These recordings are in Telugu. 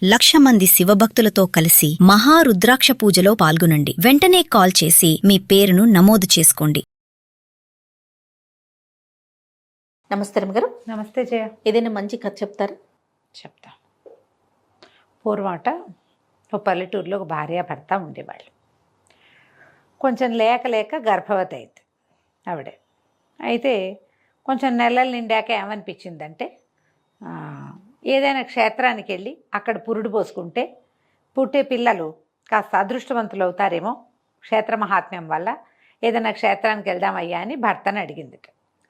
1,00,000 మంది శివభక్తులతో కలిసి మహారుద్రాక్ష పూజలో పాల్గొనండి. వెంటనే కాల్ చేసి మీ పేరును నమోదు చేసుకోండి. నమస్తే రమ్మగారు. నమస్తే జయ. ఏదైనా మంచి కథ చెప్తారా? చెప్తా. పూర్వట ఒక పల్లెటూరులో ఒక భార్యాభర్త ఉండేవాళ్ళు. కొంచెం లేక గర్భవతి అయింది ఆవిడే. అయితే కొంచెం నెలలు నిండాక ఏమనిపించిందంటే, ఏదైనా క్షేత్రానికి వెళ్ళి అక్కడ పురుడు పోసుకుంటే పుట్టే పిల్లలు కాస్త అదృష్టవంతులు అవుతారేమో క్షేత్ర మహాత్మ్యం వల్ల, ఏదైనా క్షేత్రానికి వెళ్దామయ్యా అని భర్తను అడిగింది.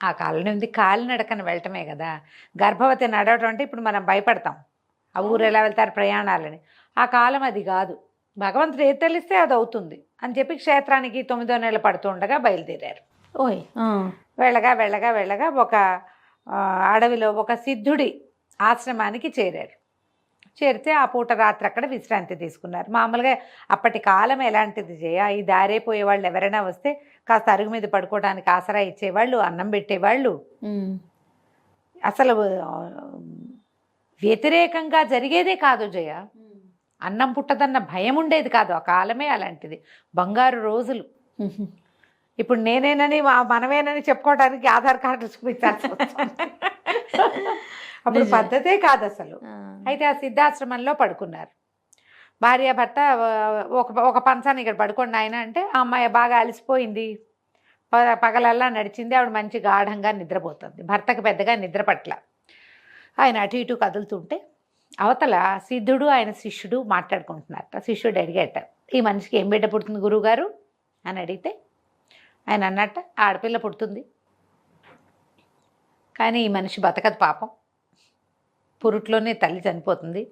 ఆ కాలంలో ఉంది కాలినడకన వెళ్ళటమే కదా. గర్భవతి నడవటం అంటే ఇప్పుడు మనం భయపడతాం, ఆ ఊరు ఎలా వెళ్తారు ప్రయాణాలని. ఆ కాలం అది కాదు. భగవంతుడు ఏది తెలిస్తే అది అవుతుంది అని చెప్పి క్షేత్రానికి 9వ నెల పడుతూ ఉండగా బయలుదేరారు. ఓయ్ వెళ్ళగా ఒక అడవిలో ఒక సిద్ధుడి ఆశ్రమానికి చేరారు. చేరితే ఆ పూట రాత్రి అక్కడ విశ్రాంతి తీసుకున్నారు. మామూలుగా అప్పటి కాలం ఎలాంటిది జయ, ఈ దారే పోయేవాళ్ళు ఎవరైనా వస్తే కాస్త అరుగు మీద పడుకోవడానికి ఆసరా ఇచ్చేవాళ్ళు, అన్నం పెట్టేవాళ్ళు. అసలు వ్యతిరేకంగా జరిగేదే కాదు జయ. అన్నం పుట్టదన్న భయం ఉండేది కాదు. ఆ కాలమే అలాంటిది. బంగారు రోజులు. ఇప్పుడు నేనేనని మనమేనని చెప్పుకోవడానికి ఆధార్ కార్డు చూపించాల్సి వస్తుంది. అప్పుడు పద్ధతే కాదు అసలు. అయితే ఆ సిద్ధాశ్రమంలో పడుకున్నారు భార్యాభర్త. ఒక పంచాన్ని ఇక్కడ పడుకోండి ఆయన అంటే, ఆ అమ్మాయి బాగా అలసిపోయింది, పగలల్లా నడిచింది, ఆవిడ మంచి గాఢంగా నిద్రపోతుంది. భర్తకు పెద్దగా నిద్ర పట్ల. ఆయన అటు ఇటు కదులుతుంటే అవతల సిద్ధుడు ఆయన శిష్యుడు మాట్లాడుకుంటున్నారట. శిష్యుడు అడిగేట, ఈ మనిషికి ఏం బిడ్డ పుడుతుంది గురువుగారు అని అడిగితే ఆయన అన్నట్ట, ఆడపిల్ల పుడుతుంది, కానీ ఈ మనిషి బతకదు పాపం, పురుట్లోనే తల్లి చనిపోతుంది.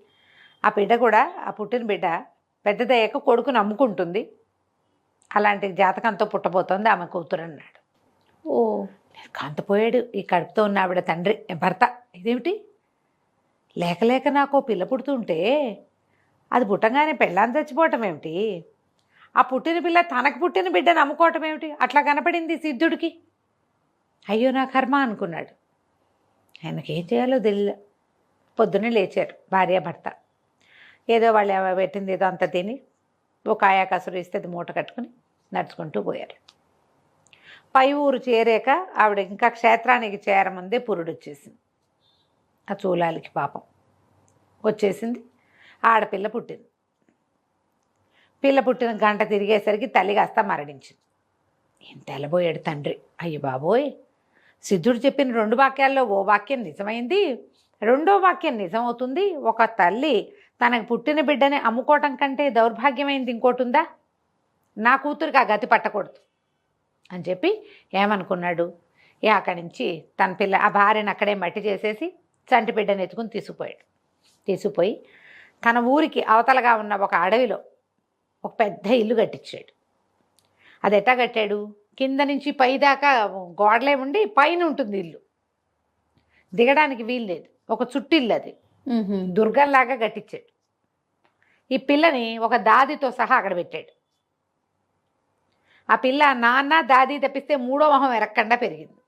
ఆ బిడ్డ కూడా, ఆ పుట్టిన బిడ్డ పెద్దదయ్యాక కొడుకుని అమ్ముకుంటుంది, అలాంటి జాతకంతో పుట్టబోతోంది ఆమె కూతురు అన్నాడు. ఓ కాంతపోయాడు ఈ కడుపుతో ఉన్న ఆవిడ తండ్రి భర్త. ఇదేమిటి, లేక నాకు పిల్ల పుడుతుంటే అది పుట్టంగానే పెళ్ళాన్ని చచ్చిపోవటం ఏమిటి, ఆ పుట్టిన పిల్ల తనకు పుట్టిన బిడ్డను అమ్ముకోవటం ఏమిటి, అట్లా కనపడింది సిద్ధుడికి. అయ్యో నా కర్మ అనుకున్నాడు. ఆయనకేం చేయాలో తెలియదు. పొద్దున్నే లేచారు భార్యాభర్త. ఏదో వాళ్ళు పెట్టింది ఏదో అంత తిని ఒక ఆయాకసురు ఇస్తే అది మూట కట్టుకుని నడుచుకుంటూ పోయారు. పై ఊరు చేరాక ఆవిడ ఇంకా క్షేత్రానికి చేరముందే పురుడు వచ్చేసింది. ఆ చూలాలికి పాపం వచ్చేసింది. ఆడపిల్ల పుట్టింది. పిల్ల పుట్టిన గంట తిరిగేసరికి తల్లి కాస్త మరణించింది. ఏం తెల్లబోయాడు తండ్రి. అయ్య బాబోయ్, సిద్ధుడు చెప్పిన 2 వాక్యాల్లో ఓ వాక్యం నిజమైంది, 2వ వాక్యం నిజమవుతుంది. ఒక తల్లి తనకు పుట్టిన బిడ్డని అమ్ముకోవటం కంటే దౌర్భాగ్యమైంది ఇంకోటి ఉందా? నా కూతురికి ఆ గతి పట్టకూడదు అని చెప్పి ఏమనుకున్నాడు, అక్కడి నుంచి తన పిల్ల ఆ భార్యను అక్కడే మట్టి చేసేసి చంటి బిడ్డను ఎత్తుకుని తీసుకుపోయి తన ఊరికి అవతలగా ఉన్న ఒక అడవిలో ఒక పెద్ద ఇల్లు కట్టించాడు. అది ఎట్టా కట్టాడు, కింద నుంచి పై దాకా గోడలే ఉండి పైన ఉంటుంది ఇల్లు, దిగడానికి వీలు లేదు. ఒక చుట్టిల్లు అది, దుర్గంలాగా కట్టించాడు. ఈ పిల్లని ఒక దాదితో సహా అక్కడ పెట్టాడు. ఆ పిల్ల నాన్న దాది తప్పిస్తే 3వ మొహం ఎరక్కుండా పెరిగింది.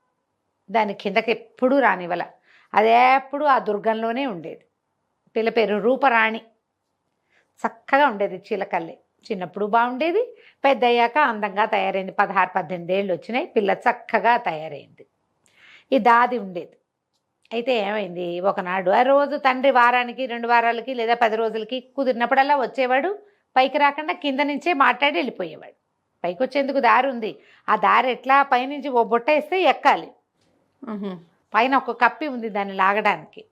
దాని కిందకి ఎప్పుడూ రానివ్వల, అది ఎప్పుడు ఆ దుర్గంలోనే ఉండేది. పిల్ల పేరు రూపరాణి. చక్కగా ఉండేది, చిలకల్లి. చిన్నప్పుడు బాగుండేది, పెద్ద అయ్యాక అందంగా తయారైంది. 16-18 ఏళ్ళు వచ్చినాయి, పిల్ల చక్కగా తయారైంది. ఈ దాది ఉండేది. అయితే ఏమైంది, ఒకనాడు ఆ రోజు తండ్రి వారానికి 2 వారాలకి లేదా 10 రోజులకి కుదిరినప్పుడల్లా వచ్చేవాడు. పైకి రాకుండా కింద నుంచే మాట్లాడి వెళ్ళిపోయేవాడు. పైకి వచ్చేందుకు దారి ఉంది. ఆ దారి ఎట్లా, పైనుంచి ఓ బుట్ట వేస్తే ఎక్కాలి. పైన ఒక కప్పి ఉంది దాన్ని లాగడానికి.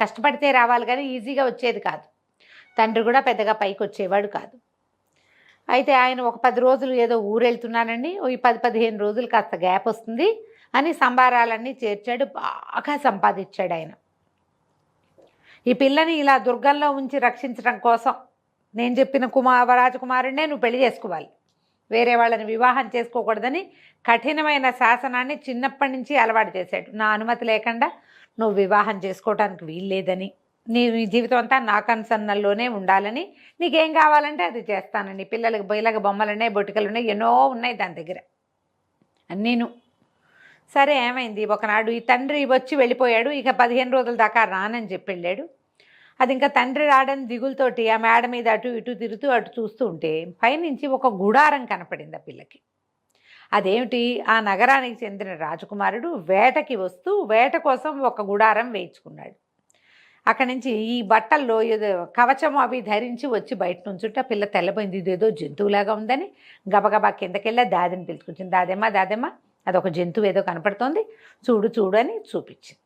కష్టపడితే రావాలి కానీ ఈజీగా వచ్చేది కాదు. తండ్రి కూడా పెద్దగా పైకి వచ్చేవాడు కాదు. అయితే ఆయన ఒక 10 రోజులు ఏదో ఊరెళ్తున్నానండి, ఈ 10-15 రోజులు కాస్త గ్యాప్ వస్తుంది అని సంబారాలన్నీ చేర్చాడు. బాగా సంపాదించాడు ఆయన. ఈ పిల్లని ఇలా దుర్గంలో ఉంచి రక్షించడం కోసం నేను చెప్పిన రాజకుమారుడినే నువ్వు పెళ్లి చేసుకోవాలి, వేరే వాళ్ళని వివాహం చేసుకోకూడదని కఠినమైన శాసనాన్ని చిన్నప్పటి నుంచి అలవాటు చేశాడు. నా అనుమతి లేకుండా నువ్వు వివాహం చేసుకోవడానికి వీల్లేదని, నీ జీవితం అంతా నా కన్సన్నల్లోనే ఉండాలని, నీకేం కావాలంటే అది చేస్తానండి. పిల్లలకి బొయ్యలకి బొమ్మలు ఉన్నాయి, బొటికలు ఉన్నాయి, ఎన్నో ఉన్నాయి దాని దగ్గర అన్నీను. సరే ఏమైంది, ఒకనాడు ఈ తండ్రి వచ్చి వెళ్ళిపోయాడు. ఇక 15 రోజుల దాకా రానని చెప్పి వెళ్ళాడు. అది ఇంకా తండ్రి రాడని దిగులతోటి ఆ మేడ మీద అటు ఇటు తిరుగుతూ అటు చూస్తూ ఉంటే పైనుంచి ఒక గుడారం కనపడింది ఆ పిల్లకి. అదేమిటి, ఆ నగరానికి చెందిన రాజకుమారుడు వేటకి వస్తూ వేట కోసం ఒక గుడారం వేయించుకున్నాడు. అక్కడి నుంచి ఈ బట్టల్లో ఏదో కవచం అవి ధరించి వచ్చి బయట నుంచుంటే ఆ పిల్ల తెల్లబోయింది, ఇదేదో జంతువులాగా ఉందని గబగబా కిందకెళ్ళి దాదిని పిలుచుకొచ్చింది. దాదేమ్మ దాదేమ్మ, అదొక జంతువు ఏదో కనపడుతోంది, చూడు చూడు అని చూపించింది.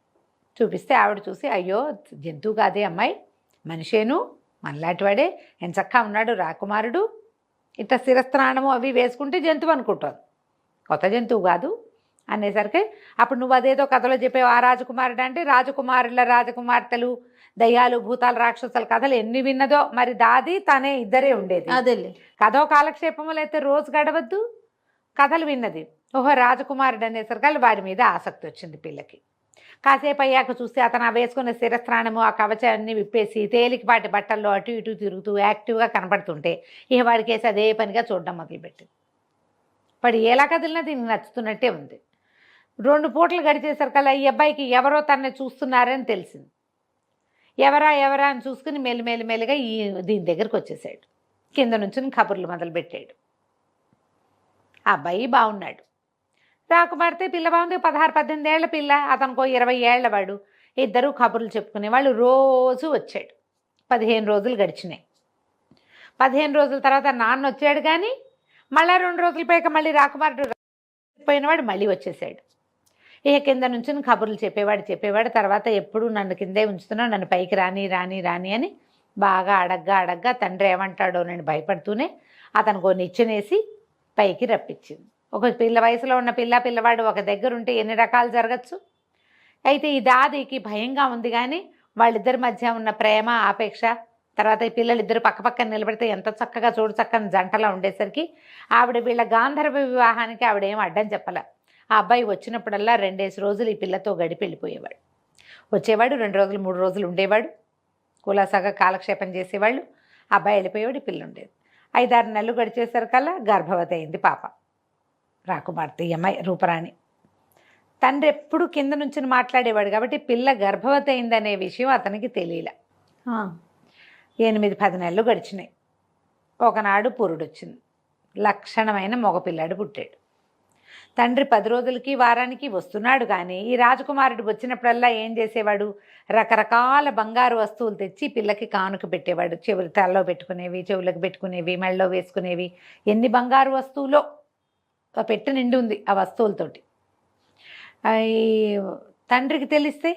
చూపిస్తే ఆవిడ చూసి, అయ్యో జంతువు కాదే అమ్మాయి, మనిషేను, మనలాంటివాడే, ఎంచక్కా ఉన్నాడు రాకుమారుడు, ఇట్లా శిరస్నానము అవి వేసుకుంటే జంతువు అనుకుంటాను, కొత్త జంతువు కాదు అనేసరికి అప్పుడు నువ్వు అదేదో కథలో చెప్పావు ఆ రాజకుమారుడు అంటే రాజకుమారుల రాజకుమార్తెలు దయ్యాలు భూతాలు రాక్షసుల కథలు ఎన్ని విన్నదో, మరి దాది తనే ఇద్దరే ఉండేది. అదేలే. కథో కాలక్షేపములు అయితే రోజు గడవద్దు, కథలు విన్నది. ఓహో రాజకుమారుడు అనేసరికి వాడి మీద ఆసక్తి వచ్చింది పిల్లకి. కాసేపు అయ్యాక చూస్తే అతను ఆ వేసుకున్న శిరస్నానము ఆ కవచాన్ని విప్పేసి తేలికపాటి బట్టల్లో అటు ఇటు తిరుగుతూ యాక్టివ్గా కనపడుతుంటే ఇక వాడికేసి అదే పనిగా చూడడం మొదలుపెట్టింది. వాడు ఎలా కదిలినా దీనికి నచ్చుతున్నట్టే ఉంది. 2 పూటలు గడిచేసరికల్లా ఈ అబ్బాయికి ఎవరో తనని చూస్తున్నారని తెలిసింది. ఎవరా ఎవరా అని చూసుకుని మెల్లిమెల్లిగా దీని దగ్గరికి వచ్చేసాడు. కింద నుంచి కబుర్లు మొదలుపెట్టాడు. ఆ అబ్బాయి బాగున్నాడు, రాకుమార్తె పిల్ల బాగుంది, 16-18 ఏళ్ల పిల్ల, అతనికో 20 ఏళ్ల వాడు. ఇద్దరు కబుర్లు చెప్పుకునేవాళ్ళు. రోజు వచ్చాడు. 15 రోజులు గడిచినాయి. 15 రోజుల తర్వాత నాన్న వచ్చాడు, కానీ మళ్ళీ 2 రోజుల పైక మళ్ళీ రాకుమారుడు పోయినవాడు మళ్ళీ వచ్చేసాడు. ఇక కింద నుంచి కబుర్లు చెప్పేవాడు. తర్వాత ఎప్పుడు నన్ను కిందే ఉంచుతున్నావు, నన్ను పైకి రాని రాని రాని అని బాగా అడగ్గా తండ్రి ఏమంటాడో నేను భయపడుతూనే అతనికి ఓ నిచ్చెనేసి పైకి రప్పించింది. ఒక వయసులో ఉన్న పిల్లవాడు ఒక దగ్గర ఉంటే ఎన్ని రకాలు జరగచ్చు. అయితే ఈ దాదికి భయంగా ఉంది, కానీ వాళ్ళిద్దరి మధ్య ఉన్న ప్రేమ ఆపేక్ష, తర్వాత ఈ పిల్లలిద్దరు పక్కపక్కన నిలబడితే ఎంత చక్కగా చూడు చక్కని జంటలా ఉండేసరికి ఆవిడ వీళ్ళ గాంధర్వ వివాహానికి ఆవిడేం అడ్డం చెప్పాల. ఆ అబ్బాయి వచ్చినప్పుడల్లా 2 రోజులు ఈ పిల్లతో గడిపి వెళ్ళిపోయేవాడు. వచ్చేవాడు 2 రోజులు 3 రోజులు ఉండేవాడు, కులాసాగా కాలక్షేపం చేసేవాళ్ళు. ఆ అబ్బాయి వెళ్ళిపోయేవాడు, ఈ పిల్ల ఉండేది. 5-6 నెలలు గడిచేసరికల్లా గర్భవతి అయింది పాప, రాకుమార్తె అమ్మాయి రూపరాణి. తండ్రి ఎప్పుడు కింద నుంచి మాట్లాడేవాడు కాబట్టి పిల్ల గర్భవతి అయిందనే విషయం అతనికి తెలియలే. 8-10 నెలలు గడిచినాయి. ఒకనాడు పురుడొచ్చింది. లక్షణమైన మగపిల్లాడు పుట్టాడు. తండ్రి 10 రోజులకి వారానికి వస్తున్నాడు, కానీ ఈ రాజకుమారుడు వచ్చినప్పుడల్లా ఏం చేసేవాడు, రకరకాల బంగారు వస్తువులు తెచ్చి పిల్లకి కానుక పెట్టేవాడు. తలలో పెట్టుకునేవి, చెవులకు పెట్టుకునేవి, మెళ్ళలో వేసుకునేవి, ఎన్ని బంగారు వస్తువులో పెట్టి నిండి ఉంది ఆ వస్తువులతోటి. ఈ తండ్రికి తెలిస్తే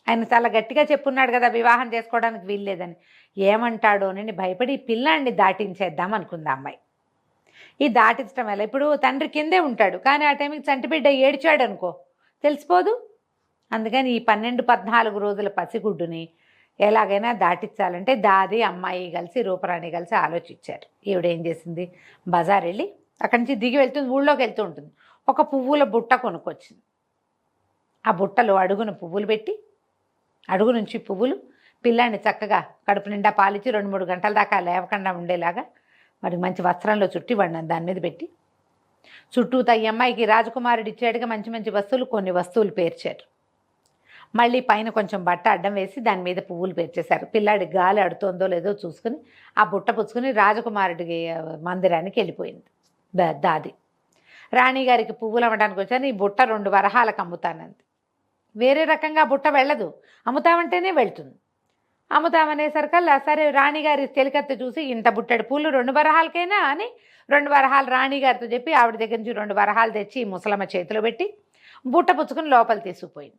ఆయన చాలా గట్టిగా చెప్పున్నాడు కదా వివాహం చేసుకోవడానికి వీల్లేదని, ఏమంటాడోనని భయపడి పిల్లాన్ని దాటించేద్దాం అనుకుంది అమ్మాయి. ఈ దాటించడం వల్ల ఇప్పుడు తండ్రి కిందే ఉంటాడు, కానీ ఆ టైంకి చంటిబిడ్డ ఏడ్చాడు అనుకో తెలిసిపోదు. అందుకని ఈ 12-14 రోజుల పసిగుడ్డుని ఎలాగైనా దాటించాలంటే దాది అమ్మాయి కలిసి రూపరాణి కలిసి ఆలోచించారు. ఈవిడేం చేసింది, బజార్ వెళ్ళి అక్కడి నుంచి దిగి వెళ్తుంది, ఊళ్ళోకి వెళ్తూ ఉంటుంది. ఒక పువ్వుల బుట్ట కొనుక్కొచ్చింది. ఆ బుట్టలో అడుగున పువ్వులు పెట్టి, అడుగు నుంచి పువ్వులు, పిల్లాన్ని చక్కగా కడుపు నిండా పాలిచ్చి 2-3 గంటల దాకా లేవకుండా ఉండేలాగా మరి మంచి వస్త్రంలో చుట్టి వాడిన దాని మీద పెట్టి, చుట్టూతా ఈ అమ్మాయికి రాజకుమారుడు ఇచ్చాడుగా మంచి మంచి వస్తువులు, కొన్ని వస్తువులు పేర్చారు. మళ్ళీ పైన కొంచెం బట్ట అడ్డం వేసి దాని మీద పువ్వులు పేర్చేశారు. పిల్లాడి గాలి అడుతోందో లేదో చూసుకుని ఆ బుట్ట పుచ్చుకుని రాజకుమారుడి మందిరానికి వెళ్ళిపోయింది దాది. రాణిగారికి పువ్వులు అమ్మడానికి వచ్చాను, ఈ బుట్ట 2 వరహాలకు అమ్ముతానంది. వేరే రకంగా బుట్ట వెళ్ళదు, అమ్ముతామంటేనే వెళ్తుంది. అమ్ముతామనేసరికల్లా సరే రాణిగారి తెలికత్త చూసి ఇంత బుట్టడి పూలు 2 వరహాలకైనా అని 2 వరహాలు రాణిగారితో చెప్పి ఆవిడ దగ్గర నుంచి 2 వరహాలు తెచ్చి ముసలమ్మ చేతిలో పెట్టి బుట్ట పుచ్చుకుని లోపల తీసుకుపోయింది.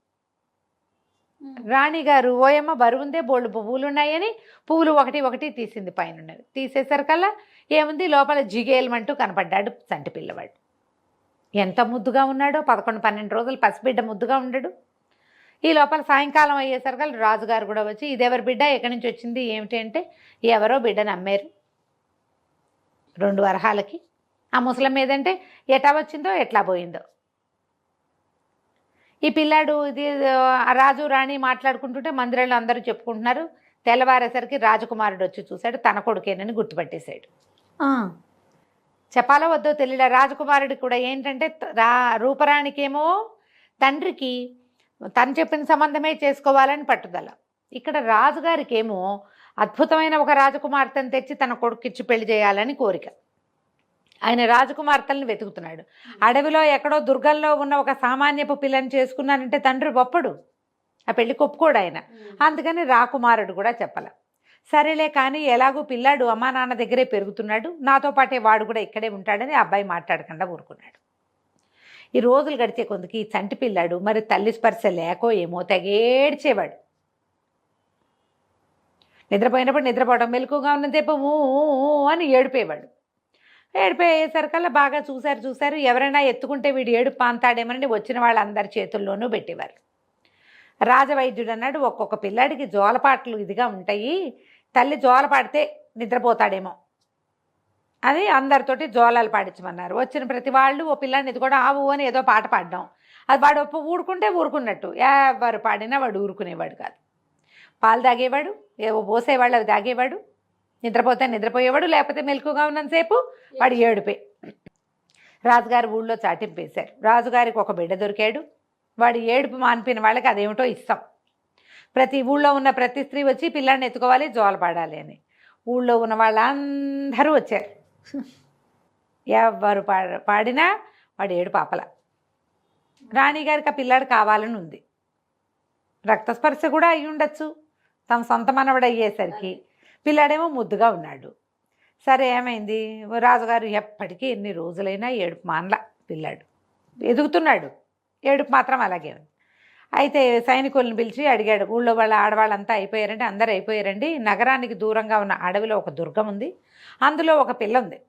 రాణిగారు ఓయమ్మ బరువుందే బోళ్ళు పువ్వులు ఉన్నాయని పువ్వులు ఒకటి తీసింది పైన. తీసేసరికల్లా ఏముంది, లోపల జిగేలమంటూ కనపడ్డాడు చంటి పిల్లవాడు. ఎంత ముద్దుగా ఉన్నాడో, 11-12 రోజులు పసిబిడ్డ ముద్దుగా ఉండడు. ఈ లోపల సాయంకాలం అయ్యేసరికి రాజుగారు కూడా వచ్చి ఇదెవరి బిడ్డ, ఎక్కడి నుంచి వచ్చింది ఏమిటి అంటే, ఎవరో బిడ్డను అమ్మారు 2 వరహాలకి. ఆ ముసలం ఏదంటే ఎట్లా వచ్చిందో ఎట్లా పోయిందో. ఈ పిల్లాడు ఇది రాజు రాణి మాట్లాడుకుంటుంటే మందిరంలో అందరూ చెప్పుకుంటున్నారు. తెల్లవారేసరికి రాజకుమారుడు వచ్చి చూశాడు, తన కొడుకేనని గుర్తుపట్టేశాడు. చెప్పాలో వద్దో తెలియలే. రాజకుమారుడికి కూడా ఏంటంటే రూపరాణికేమో తండ్రికి తను చెప్పిన సంబంధమే చేసుకోవాలని పట్టుదల. ఇక్కడ రాజుగారికి ఏమో అద్భుతమైన ఒక రాజకుమార్తెను తెచ్చి తన కొడుకిచ్చి పెళ్లి చేయాలని కోరిక. ఆయన రాజకుమార్తెలను వెతుకుతున్నాడు. అడవిలో ఎక్కడో దుర్గంలో ఉన్న ఒక సామాన్యపు పిల్లని చేసుకున్నానంటే తండ్రి గొప్పడు, ఆ పెళ్లికి ఒప్పుకోడు ఆయన. అందుకని రాకుమారుడు కూడా చెప్పాల. సరేలే కానీ ఎలాగూ పిల్లాడు అమ్మా నాన్న దగ్గరే పెరుగుతున్నాడు, నాతో పాటే వాడు కూడా ఇక్కడే ఉంటాడని ఆ అబ్బాయి మాట్లాడకుండా ఊరుకున్నాడు. ఈ రోజులు గడిచే కొందుకి ఈ చంటి పిల్లాడు మరి తల్లి స్పర్శ లేకో ఏమో తెగేడ్చేవాడు. నిద్రపోయినప్పుడు నిద్రపోవడం, మెలకుగా ఉన్నంతసేపు ఊ అని ఏడిపోయేవాడు. ఏడిపోయేసరికల్లా బాగా చూశారు, ఎవరైనా ఎత్తుకుంటే వీడు ఏడుపు పాంతాడేమని వచ్చిన వాళ్ళందరి చేతుల్లోనూ పెట్టేవారు. రాజవైద్యుడు అన్నాడు, ఒక్కొక్క పిల్లాడికి జోలపాట్లు ఇదిగా ఉంటాయి, తల్లి జోల పాడితే నిద్రపోతాడేమో అని అందరితోటి జోలాలు పాడించమన్నారు. వచ్చిన ప్రతి వాళ్ళు ఓ పిల్లాడిని ఇది కూడా ఆవు అని ఏదో పాట పాడడం, అది వాడు ఊరుకుంటే ఊరుకున్నట్టు, ఎవరు పాడినా వాడు ఊరుకునేవాడు కాదు. పాలు తాగేవాడు, ఏవో పోసేవాళ్ళు అవి తాగేవాడు, నిద్రపోతే నిద్రపోయేవాడు, లేకపోతే మెలకుగా ఉన్నంతసేపు వాడు ఏడుపే. రాజుగారు ఊళ్ళో చాటింపేశారు. రాజుగారికి ఒక బిడ్డ దొరికాడు. వాడు ఏడుపు మాన్పిన వాళ్ళకి అదేమిటో ఇస్తాం. ప్రతి ఊళ్ళో ఉన్న ప్రతి స్త్రీ వచ్చి పిల్లాడిని ఎత్తుకోవాలి, జోలపాడాలి అని. ఊళ్ళో ఉన్న వాళ్ళందరూ వచ్చారు. ఎవరు పాడినా వాడు ఏడు పాపల. రాణిగారికి ఆ పిల్లాడు కావాలని ఉంది. రక్తస్పర్శ కూడా అయి ఉండొచ్చు, తమ సొంత మనవడు అయ్యేసరికి. పిల్లాడేమో ముద్దుగా ఉన్నాడు. సరే ఏమైంది, రాజుగారు ఎప్పటికీ ఎన్ని రోజులైనా ఏడుపు మానల. పిల్లాడు ఎదుగుతున్నాడు, ఏడుపు మాత్రం అలాగే ఉంది. అయితే సైనికులను పిలిచి అడిగాడు, ఊళ్ళో వాళ్ళ ఆడవాళ్ళంతా అయిపోయారండి, అందరూ అయిపోయారండి, నగరానికి దూరంగా ఉన్న అడవిలో ఒక దుర్గం ఉంది, అందులో ఒక పిల్ల ఉంది,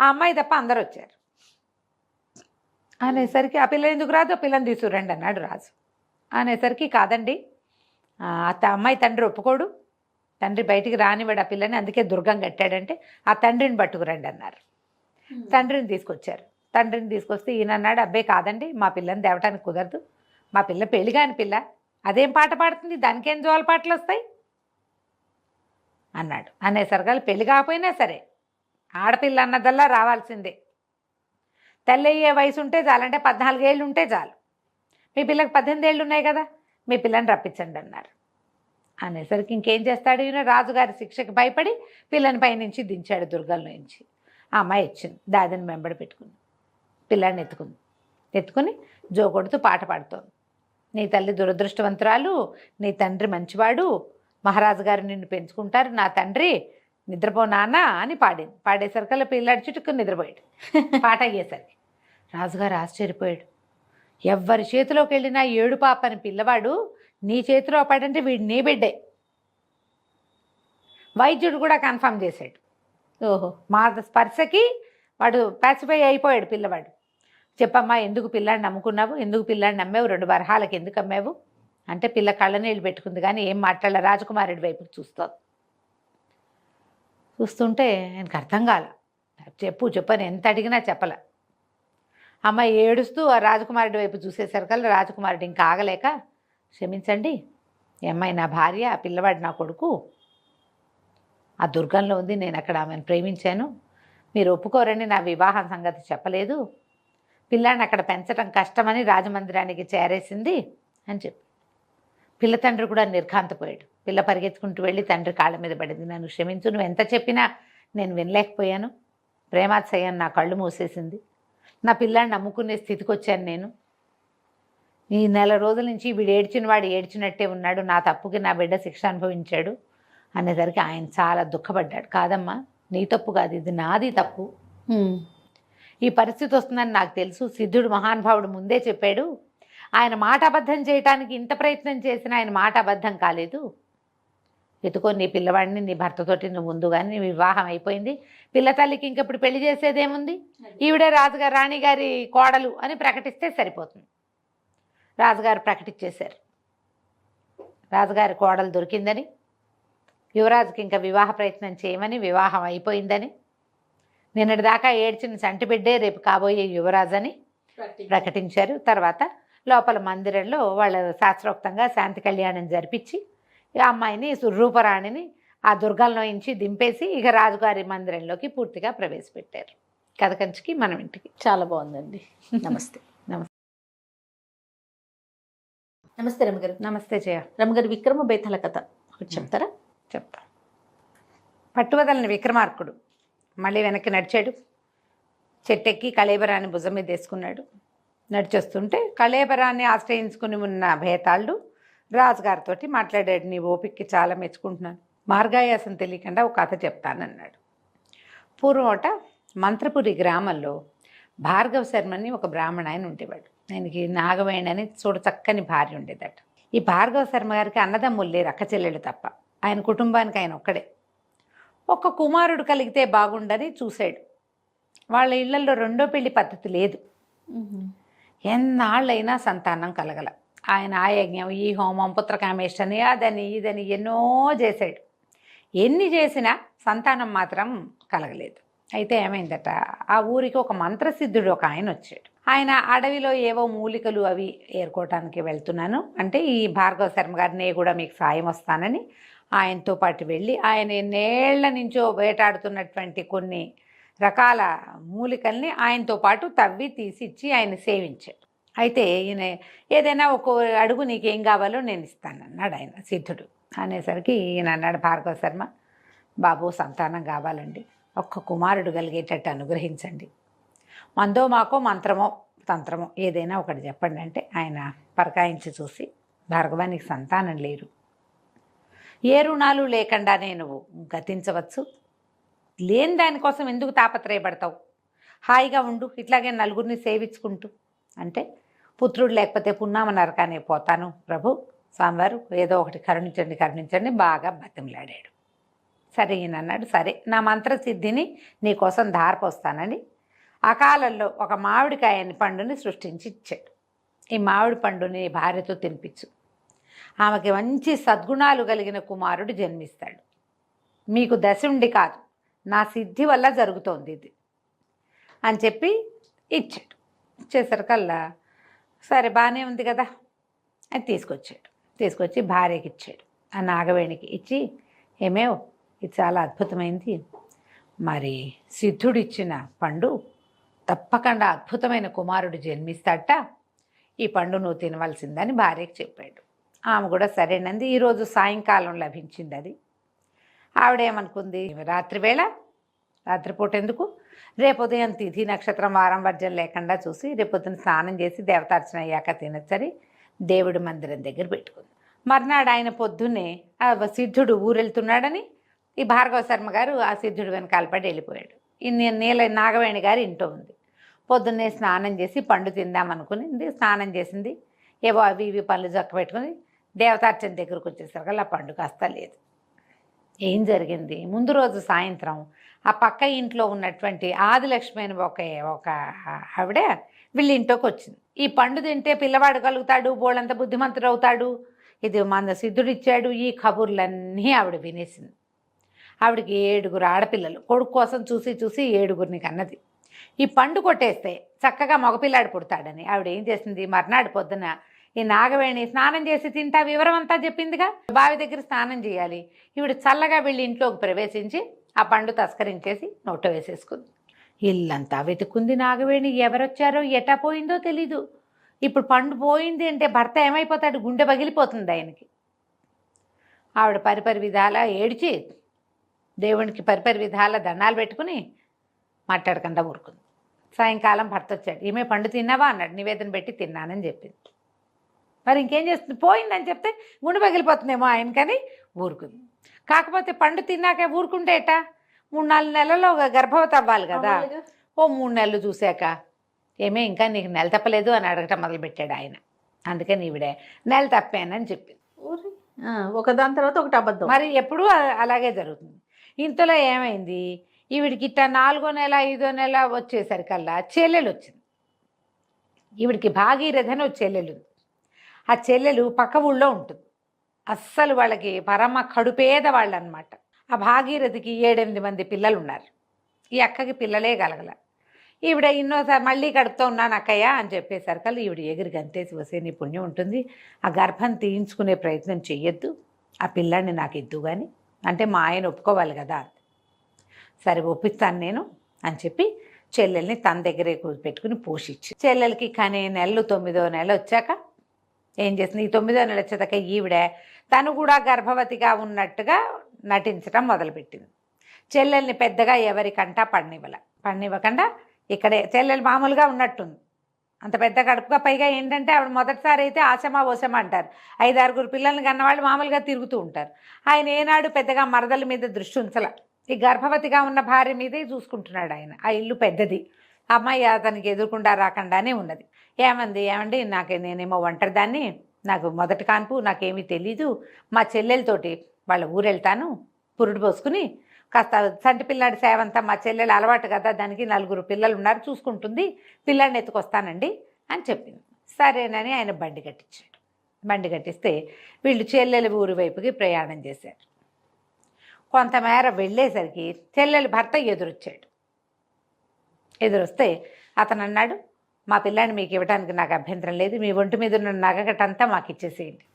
ఆ అమ్మాయి తప్ప అందరూ వచ్చారు అనేసరికి, ఆ పిల్ల ఎందుకు రాదు, ఆ పిల్లని తీసుకురండి అన్నాడు రాజు. అనేసరికి కాదండి, అమ్మాయి తండ్రి ఒప్పుకోడు, తండ్రి బయటికి రానివాడు ఆ పిల్లని, అందుకే దుర్గం కట్టాడంటే ఆ తండ్రిని పట్టుకురండి అన్నారు. తండ్రిని తీసుకొచ్చారు. తండ్రిని తీసుకొస్తే ఈయన అన్నాడు, అబ్బాయి కాదండి, మా పిల్లని తేవటానికి కుదరదు, మా పిల్ల పెళ్ళిగాని పిల్ల, అదేం పాట పాడుతుంది, దానికేం జోల పాటలు వస్తాయి అన్నాడు. అనేసరికి పెళ్ళి కాకపోయినా సరే ఆడపిల్ల అన్నదల్లా రావాల్సిందే, తల్లి అయ్యే వయసు ఉంటే చాలంటే 14 ఏళ్ళు ఉంటే చాలు, మీ పిల్లకి 18 ఏళ్ళు ఉన్నాయి కదా, మీ పిల్లని రప్పించండి అన్నారు. అనేసరికి ఇంకేం చేస్తాడు ఈయన, రాజుగారి శిక్షకు భయపడి పిల్లని పైనుంచి దించాడు దుర్గంలో నుంచి. ఆ అమ్మాయి వచ్చింది, దాదిని వెంబడి పెట్టుకుంది, పిల్లాడిని ఎత్తుకుని జో కొడుతూ పాట పాడుతోంది. నీ తల్లి దురదృష్టవంతురాలు, నీ తండ్రి మంచివాడు, మహారాజు గారు నిన్ను పెంచుకుంటారు, నా తండ్రి నిద్రపో నాన్న అని పాడింది. పాడేసరికల్లా పిల్లాడి చుట్టుకుని నిద్రపోయాడు. పాట అయ్యేసరికి రాజుగారు ఆశ్చర్యపోయాడు. ఎవ్వరి చేతిలోకి వెళ్ళినా ఏడు పాపని పిల్లవాడు నీ చేతిలో పడంటే వీడు నీ బిడ్డే. వైద్యుడు కూడా కన్ఫర్మ్ చేశాడు. ఓహో, మా స్పర్శకి వాడు ప్యాసిఫై అయిపోయాడు పిల్లవాడు. చెప్పమ్మా, ఎందుకు పిల్లాడిని నమ్ముకున్నావు, ఎందుకు పిల్లాడిని నమ్మావు, 2 వరహాలకి ఎందుకు అమ్మావు అంటే పిల్ల కళ్ళనీళ్ళు పెట్టుకుంది కానీ ఏం మాట్లాడలే, రాజకుమారుడి వైపుకి చూస్తుంటే ఆయనకు అర్థం కాల. చెప్పని ఎంత అడిగినా చెప్పలే. అమ్మాయి ఏడుస్తూ ఆ రాజకుమారుడి వైపు చూసేసరికల్లా రాజకుమారుడు ఇంకా ఆగలేక, క్షమించండి, ఈ అమ్మాయి నా భార్య, ఆ పిల్లవాడు నా కొడుకు, ఆ దుర్గంలో ఉంది, నేను అక్కడ ఆమెను ప్రేమించాను, మీరు ఒప్పుకోరని నా వివాహం సంగతి చెప్పలేదు, పిల్లాన్ని అక్కడ పెంచడం కష్టమని రాజమందిరానికి చేరేసింది అని చెప్పి. పిల్ల తండ్రి కూడా నిర్ఘాంతపోయాడు. పిల్ల పరిగెత్తుకుంటూ వెళ్ళి తండ్రి కాళ్ళ మీద పడింది, నన్ను క్షమించు, నువ్వు ఎంత చెప్పినా నేను వినలేకపోయాను, ప్రేమాత్సయం నా కళ్ళు మూసేసింది, నా పిల్లాన్ని నమ్ముకునే స్థితికి వచ్చాను నేను, ఈ 4 రోజుల నుంచి వీడు ఏడ్చిన వాడు ఏడ్చినట్టే ఉన్నాడు, నా తప్పుకి నా బిడ్డ శిక్ష అనుభవించాడు అనేసరికి ఆయన చాలా దుఃఖపడ్డాడు. కాదమ్మా, నీ తప్పు కాదు, ఇది నాది తప్పు, ఈ పరిస్థితి వస్తుందని నాకు తెలుసు, సిద్ధుడు మహానుభావుడు ముందే చెప్పాడు, ఆయన మాట అబద్ధం చేయటానికి ఇంత ప్రయత్నం చేసినా ఆయన మాట అబద్ధం కాలేదు, ఎత్తుకో నీ పిల్లవాడిని, నీ భర్తతోటి నువ్వు ముందుగానే నీ వివాహం అయిపోయింది, పిల్ల తల్లికి ఇంకప్పుడు పెళ్లి చేసేదేముంది, ఈవిడే రాజుగారు రాణిగారి కోడలు అని ప్రకటిస్తే సరిపోతుంది. రాజుగారు ప్రకటించేశారు, రాజుగారి కోడలు దొరికిందని, యువరాజుకి ఇంకా వివాహ ప్రయత్నం చేయమని, వివాహం అయిపోయిందని, నిన్నటి దాకా ఏడ్చిన చంటి బిడ్డే రేపు కాబోయే యువరాజు అని ప్రకటించారు. తర్వాత లోపల మందిరంలో వాళ్ళ శాస్త్రోక్తంగా శాంతి కళ్యాణం జరిపించి ఆ అమ్మాయిని రూపరాణిని ఆ దుర్గంలో నుంచి దింపేసి ఇక రాజుగారి మందిరంలోకి పూర్తిగా ప్రవేశపెట్టారు. కథ కంచికి మనం ఇంటికి. చాలా బాగుందండి. నమస్తే. నమస్తే. నమస్తే రమగారు. నమస్తే జయ. రమగారు, విక్రమ బేతాళ కథ ఒకటి చెప్తారా? చెప్తా. పట్టువదలని విక్రమార్కుడు మళ్ళీ వెనక్కి నడిచాడు. చెట్టెక్కి కళేబరాన్ని భుజం మీద వేసుకున్నాడు. నడిచొస్తుంటే కళేబరాన్ని ఆశ్రయించుకుని ఉన్న భేతాళుడు రాజుగారితో మాట్లాడాడు. నీ ఓపికకి చాలా మెచ్చుకుంటున్నాను. మార్గాయాసం తెలియకుండా ఒక కథ చెప్తానన్నాడు. పూర్వమట మంత్రపురి గ్రామంలో భార్గవ శర్మని ఒక బ్రాహ్మణ ఆయన ఉండేవాడు. ఆయనకి నాగవేణి అని చూడ చక్కని భార్య ఉండేదట. ఈ భార్గవ శర్మ గారికి అన్నదమ్ములు లేరు, అక్క చెల్లెళ్ళు తప్ప. ఆయన కుటుంబానికి ఆయన ఒక్కడే. ఒక్క కుమారుడు కలిగితే బాగుండని చూశాడు. వాళ్ళ ఇళ్లలో రెండో పెళ్లి పద్ధతి లేదు. ఎన్నాళ్ళైనా సంతానం కలగల. ఆయన ఆ యజ్ఞం, ఈ హోమం, పుత్రకామేష్టని, అదని ఇదని ఎన్నో చేశాడు. ఎన్ని చేసినా సంతానం మాత్రం కలగలేదు. అయితే ఏమైందట, ఆ ఊరికి ఒక మంత్రసిద్ధుడు ఒక ఆయన వచ్చాడు. ఆయన అడవిలో ఏవో మూలికలు అవి ఏరుకోవటానికి వెళ్తున్నాను అంటే, ఈ భార్గవ శర్మ గారిని కూడా మీకు సాయం వస్తానని ఆయనతో పాటు వెళ్ళి ఆయన ఎన్నేళ్ల నుంచో వేటాడుతున్నటువంటి కొన్ని రకాల మూలికల్ని ఆయనతో పాటు తవ్వి తీసి ఇచ్చి ఆయన సేవించాడు. అయితే ఈయన ఏదైనా ఒక అడుగు నీకేం కావాలో నేను ఇస్తానన్నాడు ఆయన సిద్ధుడు. అనేసరికి ఈయన అన్నాడు, భార్గవ శర్మ బాబు సంతానం కావాలండి, ఒక్క కుమారుడు కలిగేటట్టు అనుగ్రహించండి. మందో మాకో మంత్రమో తంత్రమో ఏదైనా ఒకటి చెప్పండి అంటే, ఆయన పరకాయించి చూసి, భార్గవానికి సంతానం లేరు, ఏ రుణాలు లేకుండానే నువ్వు గతించవచ్చు, లేని దానికోసం ఎందుకు తాపత్రయపడతావు, హాయిగా ఉండు, ఇట్లాగే నలుగురిని సేవించుకుంటూ అంటే, పుత్రుడు లేకపోతే పున్నామ నరకానే పోతాను ప్రభు, స్వామివారు ఏదో ఒకటి కరుణించండి కరుణించండి బాగా బతిమలాడాడు. సరే ఈయన అన్నాడు, సరే నా మంత్రసిద్ధిని నీకోసం ధారపోస్తానని అకాలంలో ఒక మామిడికాయని పండుని సృష్టించి ఇచ్చాడు. ఈ మామిడి పండుని భార్యతో తినిపించు, ఆమెకి మంచి సద్గుణాలు కలిగిన కుమారుడు జన్మిస్తాడు, మీకు దశుండి కాదు నా సిద్ధి వల్ల జరుగుతోంది ఇది అని చెప్పి ఇచ్చాడు. ఇచ్చేసరికల్లా సరే బాగానే ఉంది కదా అని తీసుకొచ్చాడు. తీసుకొచ్చి భార్యకి ఇచ్చాడు. ఆ నాగవేణికి ఇచ్చి, ఏమేవ్ ఇది చాలా అద్భుతమైంది, మరి సిద్ధుడు ఇచ్చిన పండు తప్పకుండా అద్భుతమైన కుమారుడు జన్మిస్తాడట, ఈ పండు నువ్వు తినవలసిందని భార్యకి చెప్పాడు. ఆమె కూడా సరేనంది. ఈరోజు సాయంకాలం లభించింది అది. ఆవిడేమనుకుంది, రాత్రివేళ రాత్రిపూట ఎందుకు, రేపు ఉదయం తిథి నక్షత్రం వారం వర్జం లేకుండా చూసి రేపొద్దున స్నానం చేసి దేవతార్చన అయ్యాక తినచ్చని దేవుడి మందిరం దగ్గర పెట్టుకుంది. మర్నాడు ఆయన పొద్దున్నే ఆ సిద్ధుడు ఊరెళ్తున్నాడని ఈ భార్గవ శర్మ గారు ఆ సిద్ధుడు వెనకాల పడి వెళ్ళిపోయాడు. నీల నాగవేణి గారు ఇంట్లో ఉంది. పొద్దున్నే స్నానం చేసి పండు తిందామనుకునింది, స్నానం చేసింది, ఏవో అవి ఇవి పనులు చక్క పెట్టుకుని దేవతార్చన దగ్గరకు వచ్చేసరికి ఆ పండు కాస్త లేదు. ఏం జరిగింది, ముందు రోజు సాయంత్రం ఆ పక్క ఇంట్లో ఉన్నటువంటి ఆదిలక్ష్మి అని ఒక ఆవిడ వీళ్ళ ఇంట్లోకి వచ్చింది. ఈ పండు తింటే పిల్లవాడు కలుగుతాడు, బోళ్ళంత బుద్ధిమంతుడు అవుతాడు, ఇది మన సిద్ధుడు ఇచ్చాడు, ఈ కబుర్లన్నీ ఆవిడ వినేసింది. ఆవిడకి 7 ఆడపిల్లలు, కొడుకు కోసం చూసి చూసి 7 కన్నది. ఈ పండు కొట్టేస్తే చక్కగా మగపిల్లాడు పుడతాడని ఆవిడ ఏం చేసింది, మర్నాడు పొద్దున ఈ నాగవేణి స్నానం చేసి తింటా వివరం అంతా చెప్పిందిగా, బావి దగ్గర స్నానం చేయాలి, ఈవిడ చల్లగా వెళ్ళి ఇంట్లోకి ప్రవేశించి ఆ పండు తస్కరించేసి నోట్లో వేసేసుకుంది. ఇల్లంతా వెతుక్కుంది నాగవేణి, ఎవరొచ్చారో ఎటా పోయిందో తెలీదు. ఇప్పుడు పండు పోయింది అంటే భర్త ఏమైపోతాడు, గుండె పగిలిపోతుంది ఆయనకి. ఆవిడ పరిపరి విధాలా ఏడిచి దేవునికి పరిపరి విధాల దండాలు పెట్టుకుని మాట్లాడకుండా ఊరుకుంది. సాయంకాలం భర్త వచ్చాడు. ఏమే పండు తిన్నావా అన్నాడు. నివేదన పెట్టి తిన్నానని చెప్పింది. మరి ఇంకేం చేస్తుంది, పోయిందని చెప్తే గుండె పగిలిపోతుందేమో ఆయనకని ఊరుకుంది. కాకపోతే పండు తిన్నాక ఊరుకుంటే ఎటా, 3-4 నెలల్లో గర్భవతి అవ్వాలి కదా. ఓ 3 నెలలు చూశాక, ఏమే ఇంకా నీకు నెల తప్పలేదు అని అడగటం మొదలుపెట్టాడు ఆయన. అందుకని ఈవిడే నెల తప్పానని చెప్పింది. ఒకదాని తర్వాత ఒకటి అబద్ధం. మరి ఎప్పుడూ అలాగే జరుగుతుంది. ఇంతలో ఏమైంది, ఈవిడికి ఇట్లా 4వ నెల 5వ నెల వచ్చేసరికల్లా చెల్లెలు వచ్చింది. ఈవిడికి భాగీరథని ఒక చెల్లెలు ఉంది. ఆ చెల్లెలు పక్క ఊళ్ళో ఉంటుంది. అస్సలు వాళ్ళకి పరమ కడుపేద వాళ్ళు అనమాట. ఆ భాగీరథికి 7-8 మంది పిల్లలు ఉన్నారు. ఈ అక్కకి పిల్లలే కలగల. ఈవిడ ఇన్నోసారి మళ్ళీ కడుపుతో ఉన్నాను అక్కయ్య అని చెప్పేసరికల్లా ఈవిడ ఎగిరి గంతేసి వస్తే నీ పుణ్యం ఉంటుంది, ఆ గర్భం తీయించుకునే ప్రయత్నం చెయ్యొద్దు, ఆ పిల్లాన్ని నాకు ఇద్దు కానీ అంటే మా ఆయన ఒప్పుకోవాలి కదా. సరే ఒప్పిస్తాను నేను అని చెప్పి చెల్లెల్ని తన దగ్గరే పెట్టుకుని పోషించి, చెల్లెలకి కానీ నెలలు 9వ నెల వచ్చాక ఏం చేసింది, ఈ 9వ నెల వచ్చేదాకా ఈవిడ తను కూడా గర్భవతిగా ఉన్నట్టుగా నటించడం మొదలుపెట్టింది. చెల్లెల్ని పెద్దగా ఎవరికంటా పడనివ్వకుండా ఇక్కడే చెల్లెలు మామూలుగా ఉన్నట్టుంది, అంత పెద్ద కడుపుగా. పైగా ఏంటంటే ఆవిడ మొదటిసారి అయితే ఆశమా ఓసమా అంటారు, 5-6 పిల్లల్ని కన్నవాళ్ళు మామూలుగా తిరుగుతూ ఉంటారు. ఆయన ఏనాడు పెద్దగా మరదల మీద దృష్టి ఉంచల, ఈ గర్భవతిగా ఉన్న భార్య మీదే చూసుకుంటున్నాడు ఆయన. ఆ ఇల్లు పెద్దది, అమ్మాయి అతనికి ఎదురుకుండా రాకుండానే ఉన్నది. ఏమండి నేనేమో ఒంటరిదాన్ని, నాకు మొదటి కాన్పు, నాకేమీ తెలీదు, మా చెల్లెలతోటి వాళ్ళ ఊరు వెళ్తాను, పురుడు పోసుకుని కాస్త సంటి పిల్లాడి సేవ అంతా మా చెల్లెలు అలవాటు కదా, దానికి 4 పిల్లలు ఉన్నారు, చూసుకుంటుంది, పిల్లాడిని ఎత్తుకొస్తానండి అని చెప్పింది. సరేనని ఆయన బండి కట్టించాడు. బండి కట్టిస్తే వీళ్ళు చెల్లెల ఊరి వైపుకి ప్రయాణం చేశారు. కొంతమేర వెళ్ళేసరికి చెల్లెలి భర్త ఎదురొచ్చాడు. ఎదురొస్తే అతను అన్నాడు, మా పిల్లాన్ని మీకు ఇవ్వడానికి నాకు అభ్యంతరం లేదు, మీ ఒంటి మీద ఉన్న నగకటంతా మాకు ఇచ్చేసేయండి,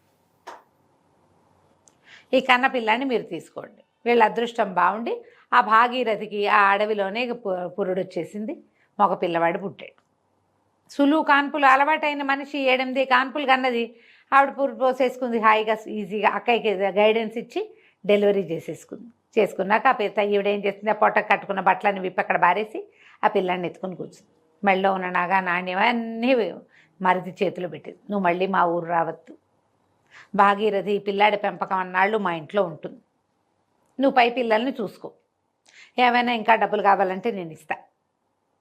ఈ కన్న పిల్లాన్ని మీరు తీసుకోండి. వీళ్ళ అదృష్టం బాగుండి ఆ భాగీరథికి ఆ అడవిలోనే పురుడు వచ్చేసింది, మగ పిల్లవాడు పుట్టాడు. సులువు కాన్పులు అలవాటైన మనిషి 7-8 కాన్పులు కన్నది. ఆవిడ పురుడు పోసేసుకుంది హాయిగా, ఈజీగా. అక్కయ్యకి గైడెన్స్ ఇచ్చి డెలివరీ చేసుకున్నాక ఆ పిల్ల ఈవిడేం చేసింది, ఆ పొట్ట కట్టుకున్న బట్టలని విప్పి అక్కడ బారేసి ఆ పిల్లాన్ని ఎత్తుకుని కూర్చుంది. మెళ్ళో ఉన్న నాగా నాణ్యం అన్నీ మరిది చేతిలో పెట్టింది. నువ్వు మళ్ళీ మా ఊరు రావద్దు, భాగీరథి పిల్లాడి పెంపకం అన్నాళ్ళు మా ఇంట్లో ఉంటుంది, నువ్వు పై పిల్లల్ని చూసుకో, ఏమైనా ఇంకా డబ్బులు కావాలంటే నేను ఇస్తా,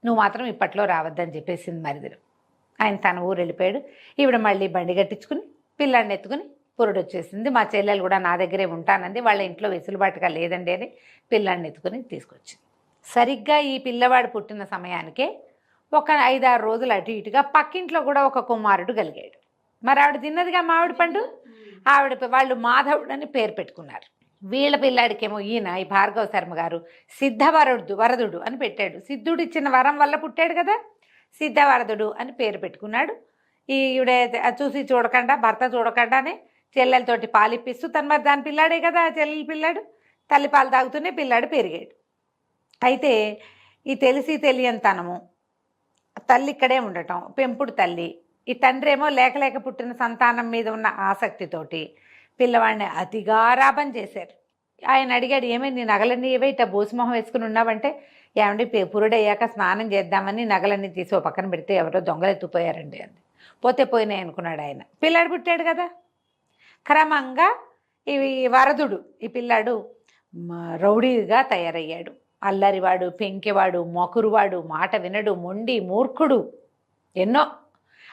నువ్వు మాత్రం ఇప్పట్లో రావద్దని చెప్పేసింది మరిదిలో. ఆయన తన ఊరు వెళ్ళిపోయాడు. ఈవిడ మళ్ళీ బండి కట్టించుకుని పిల్లాడిని ఎత్తుకుని పురుడు వచ్చేసింది. మా చెల్లెలు కూడా నా దగ్గరే ఉంటానంది, వాళ్ళ ఇంట్లో వెసులుబాటుగా లేదండి అని పిల్లాడిని ఎత్తుకుని తీసుకొచ్చింది. సరిగ్గా ఈ పిల్లవాడు పుట్టిన సమయానికే ఒక 5-6 రోజులు అటు ఇటుగా పక్కింట్లో కూడా ఒక కుమారుడు కలిగాడు. మరి ఆవిడ తిన్నదిగా మామిడి పండు, వాళ్ళు మాధవుడు అని పేరు పెట్టుకున్నారు. వీళ్ళ పిల్లాడికేమో ఈయన ఈ భార్గవ శర్మ గారు వరదుడు అని పెట్టాడు. సిద్ధుడు ఇచ్చిన వరం వల్ల పుట్టాడు కదా, సిద్ధవరదుడు అని పేరు పెట్టుకున్నాడు. ఈవిడ చూసి చూడకుండా, భర్త చూడకుండానే చెల్లెలతోటి పాలిప్పిస్తూ మరి దాని పిల్లాడే కదా చెల్లెలి పిల్లాడు, తల్లి పాలు తాగుతూనే పిల్లాడు పెరిగాడు. అయితే ఈ తెలిసి తెలియనితనము, తల్లి ఇక్కడే ఉండటం, పెంపుడు తల్లి, ఈ తండ్రి ఏమో లేక పుట్టిన సంతానం మీద ఉన్న ఆసక్తితోటి పిల్లవాడిని అతిగా గారాబం చేశారు. ఆయన అడిగాడు, ఏమైంది నగలన్నీ ఏవే ఇట్లా బోసిమొహం వేసుకుని ఉన్నావంటే, ఏమండి పురుడయ్యాక స్నానం చేద్దామని నగలన్నీ తీసి ఓ పక్కన పెడితే ఎవరో దొంగలు ఎత్తుపోయారండి అంది. పోతే పోయినాయి అనుకున్నాడు ఆయన. పిల్లాడు పుట్టాడు కదా. క్రమంగా వరదుడు ఈ పిల్లాడు రౌడీగా తయారయ్యాడు. అల్లరివాడు, పెంకివాడు, మొకురువాడు, మాట వినడు, మొండి, మూర్ఖుడు, ఎన్నో.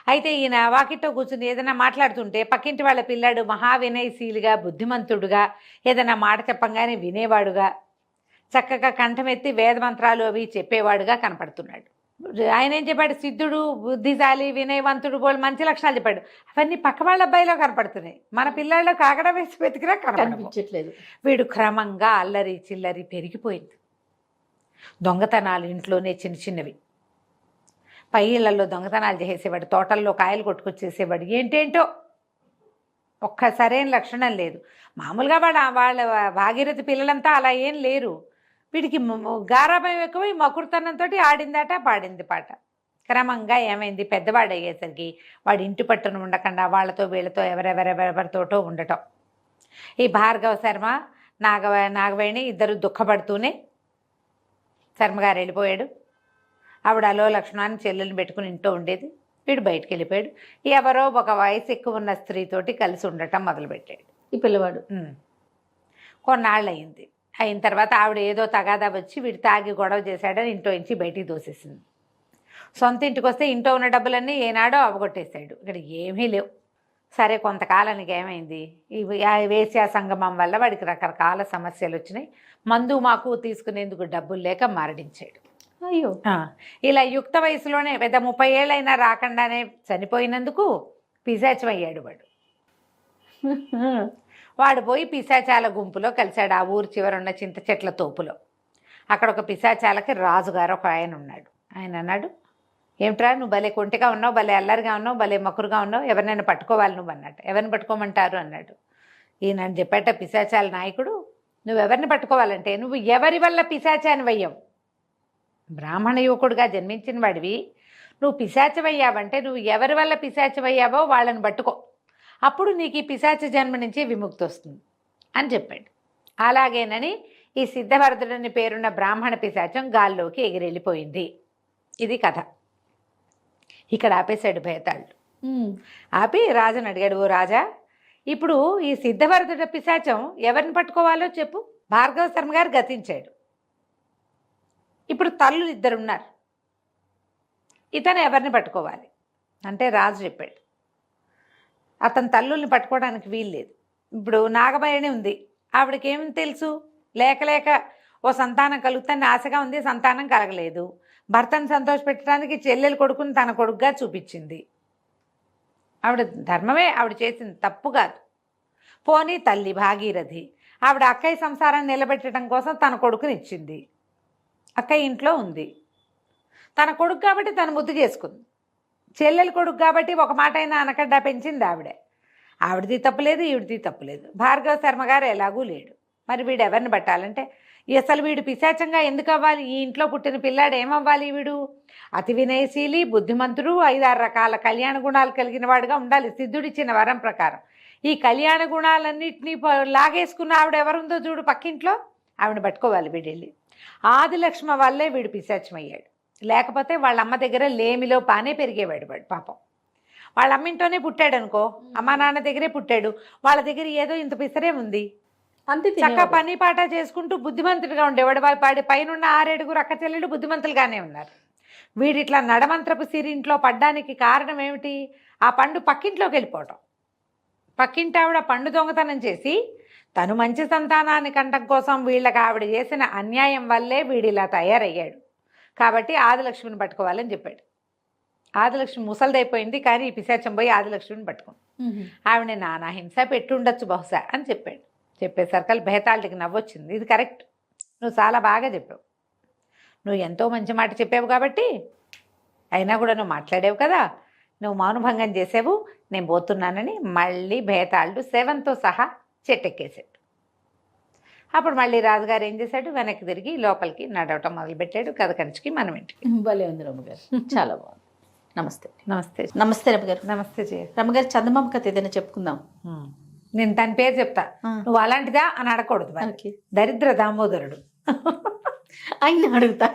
అయితే ఈయన వాకిట్లో కూర్చుని ఏదైనా మాట్లాడుతుంటే పక్కింటి వాళ్ళ పిల్లాడు మహావినయశీలిగా, బుద్ధిమంతుడుగా, ఏదైనా మాట చెప్పంగానే వినేవాడుగా, చక్కగా కంఠమెత్తి వేదమంత్రాలు అవి చెప్పేవాడుగా కనపడుతున్నాడు. ఆయన ఏం చెప్పాడు, సిద్ధుడు బుద్ధిశాలి, వినయవంతుడు, బోల్ మంచి లక్షణాలు చెప్పాడు. అవన్నీ పక్క వాళ్ళ అబ్బాయిలో కనపడుతున్నాయి, మన పిల్లాళ్ళు కాకడ వేసి వెతికినా కనిపించట్లేదు. వీడు క్రమంగా అల్లరి చిల్లరి పెరిగిపోయింది. దొంగతనాలు ఇంట్లోనే చిన్నవి, పై ఇళ్లలో దొంగతనాలు చేసేవాడు, తోటల్లో కాయలు కొట్టుకొచ్చేసేవాడు, ఏంటేంటో ఒక్క సరైన లక్షణం లేదు. మామూలుగా వాళ్ళ భాగీరథి పిల్లలంతా అలా ఏం లేరు. వీడికి గారాభం ఎక్కువ, మకురుతనంతో ఆడిందాట పాడింది పాట. క్రమంగా ఏమైంది, పెద్దవాడు అయ్యేసరికి వాడు ఇంటి పట్టును ఉండకుండా వాళ్ళతో వీళ్ళతో ఎవరెవరితోటో ఉండటం. ఈ భార్గవ శర్మ నాగవేణి ఇద్దరు దుఃఖపడుతూనే శర్మగారు వెళ్ళిపోయాడు. ఆవిడ అలో లక్ష్మణాన్ని చెల్లెల్ని పెట్టుకుని ఇంట్లో ఉండేది. వీడు బయటికి వెళ్ళిపోయాడు. ఎవరో ఒక వయసు ఎక్కువ ఉన్న స్త్రీతోటి కలిసి ఉండటం మొదలుపెట్టాడు ఈ పిల్లవాడు. కొన్నాళ్ళు అయిన తర్వాత ఆవిడ ఏదో తగాదా వచ్చి వీడు తాగి గొడవ చేశాడని ఇంట్లో నుంచి బయటికి దోసేసింది. సొంత ఇంటికి వస్తే ఇంట్లో ఉన్న డబ్బులన్నీ ఏనాడో అవగొట్టేశాడు. ఇక్కడ ఏమీ లేవు. సరే కొంతకాలానికి ఏమైంది, ఈ వేశ్యా సంగమం వల్ల వాడికి రకరకాల సమస్యలు వచ్చినాయి. మందు మాకు తీసుకునేందుకు డబ్బులు లేక మరణించాడు. అయ్యో. ఇలా యుక్త వయసులోనే పెద్ద 30 ఏళ్ళైనా రాకుండానే చనిపోయినందుకు పిశాచం అయ్యాడు వాడు పోయి పిశాచాల గుంపులో కలిశాడు. ఆ ఊరు చివరున్న చింత చెట్ల తోపులో. అక్కడ ఒక పిశాచాలకి రాజుగారు ఒక ఆయన ఉన్నాడు. ఆయన అన్నాడు, ఏమిట్రా నువ్వు భలే కొంటిగా ఉన్నావు, భలే అల్లరిగా ఉన్నావు, భలే మకురుగా ఉన్నావు, ఎవరినైనా పట్టుకోవాలి నువ్వు అన్నట్టు. ఎవరిని పట్టుకోమంటారు అన్నాడు. ఈయన చెప్పేట పిశాచాల నాయకుడు, నువ్వెవరిని పట్టుకోవాలంటే నువ్వు ఎవరి వల్ల పిశాచాన్ని వయ్యావు, బ్రాహ్మణ యువకుడుగా జన్మించిన వాడివి, నువ్వు పిశాచమయ్యావంటే నువ్వు ఎవరి వల్ల పిశాచమయ్యావో వాళ్ళని పట్టుకో. అప్పుడు నీకు ఈ పిశాచ జన్మ నుంచి విముక్తి వస్తుంది అని చెప్పాడు. అలాగేనని ఈ సిద్ధవరదుడని పేరున్న బ్రాహ్మణ పిశాచం గాల్లోకి ఎగిరెళ్ళిపోయింది. ఇది కథ. ఇక్కడ ఆపేశాడు భేతాళుడు. ఆపి రాజుని అడిగాడు, ఓ రాజా, ఇప్పుడు ఈ సిద్ధవరదుడ పిశాచం ఎవరిని పట్టుకోవాలో చెప్పు. భార్గవ శర్మ గారు గతించాడు. ఇప్పుడు తల్లులు 2 ఉన్నారు. ఇతను ఎవరిని పట్టుకోవాలి అంటే రాజు చెప్పాడు, అతని తల్లుల్ని పట్టుకోవడానికి వీలు లేదు. ఇప్పుడు నాగమయని ఉంది, ఆవిడకి ఏమి తెలుసు, లేక ఓ సంతానం కలుగుతాన్ని ఆశగా ఉంది, సంతానం కలగలేదు. భర్తను సంతోషపెట్టడానికి చెల్లెలు కొడుకుని తన కొడుకుగా చూపించింది. ఆవిడ ధర్మమే, ఆవిడ చేసింది తప్పు కాదు. పోనీ తల్లి భాగీరథి, ఆవిడ అక్కయ్య సంసారాన్ని నిలబెట్టడం కోసం తన కొడుకుని ఇచ్చింది. అక్కయ్య ఇంట్లో ఉంది, తన కొడుకు కాబట్టి తను ముద్దు చేసుకుంది. చెల్లెలు కొడుకు కాబట్టి ఒక మాట అయినా అనకడ్డా పెంచింది ఆవిడే. ఆవిడది తప్పులేదు, ఈవిడిది తప్పులేదు. భార్గవ శర్మ గారు ఎలాగూ లేడు. మరి వీడు ఎవరిని పట్టాలంటే, అసలు వీడు పిశాచంగా ఎందుకు అవ్వాలి? ఈ ఇంట్లో పుట్టిన పిల్లాడు ఏమవ్వాలి? వీడు అతి వినయశీలి, బుద్ధిమంతుడు, 5-6 రకాల కళ్యాణ గుణాలు కలిగిన వాడుగా ఉండాలి సిద్ధుడిచ్చిన వరం ప్రకారం. ఈ కళ్యాణ గుణాలన్నింటినీ లాగేసుకున్న ఆవిడ ఎవరుందో చూడు పక్కింట్లో, ఆవిడ పట్టుకోవాలి వీడెళ్ళి. ఆదిలక్ష్మ వల్లే వీడు పిశాచమయ్యాడు. లేకపోతే వాళ్ళ అమ్మ దగ్గర లేమిలో పానే పెరిగేవాడు వాడు పాపం. వాళ్ళ అమ్మింటోనే పుట్టాడు అనుకో, అమ్మ నాన్న దగ్గరే పుట్టాడు. వాళ్ళ దగ్గర ఏదో ఇంత పిసరే ఉంది, అంతే. చక్కగా పని పాట చేసుకుంటూ బుద్ధిమంతుడిగా ఉండేవాడు. వాడి పైన 6 అక్క చెల్లెలు బుద్ధిమంతులుగానే ఉన్నారు. వీడిట్లా నడమంత్రపు సిరింట్లో పడ్డానికి కారణం ఏమిటి? ఆ పండు పక్కింట్లోకి వెళ్ళిపోవటం. పక్కింటి ఆవిడ పండు దొంగతనం చేసి తను మంచి సంతానాన్ని కంటం కోసం వీళ్ళకి ఆవిడ చేసిన అన్యాయం వల్లే వీడిలా తయారయ్యాడు. కాబట్టి ఆదిలక్ష్మిని పట్టుకోవాలని చెప్పాడు. ఆదిలక్ష్మి ముసలిదైపోయింది, కానీ ఈ పిశాచం పోయి ఆదిలక్ష్మిని పట్టుకుంది. ఆవిడ నానా హింస పెట్టుండొచ్చు బహుశా అని చెప్పాడు. చెప్పేసరికి భేతాళుడికి నవ్వొచ్చింది. ఇది కరెక్ట్, నువ్వు చాలా బాగా చెప్పావు, నువ్వు ఎంతో మంచి మాట చెప్పావు కాబట్టి, అయినా కూడా నువ్వు మాట్లాడేవు కదా, నువ్వు మౌనభంగం చేసావు, నేను పోతున్నానని మళ్ళీ భేతాళుడు శవంతో సహా చెట్టెక్కేశాడు. అప్పుడు మళ్ళీ రాజుగారు ఏం చేశాడు, వెనక్కి తిరిగి లోపలికి నడవటం మొదలుపెట్టాడు. కథ కంచికి మనం ఇంటికి. భలే ఉంది రమ్మగారు, చాలా బాగుంది. నమస్తే. నమస్తే. నమస్తే రమ్మగారు. నమస్తే జయ. రమ్మగారు, చందమామ కథ ఏదైనా చెప్పుకుందాం. నేను తన పేరు చెప్తా, నువ్వు అలాంటిదా అని అడగకూడదు. దరిద్ర దామోదరుడు ఆయన అడుగుతా.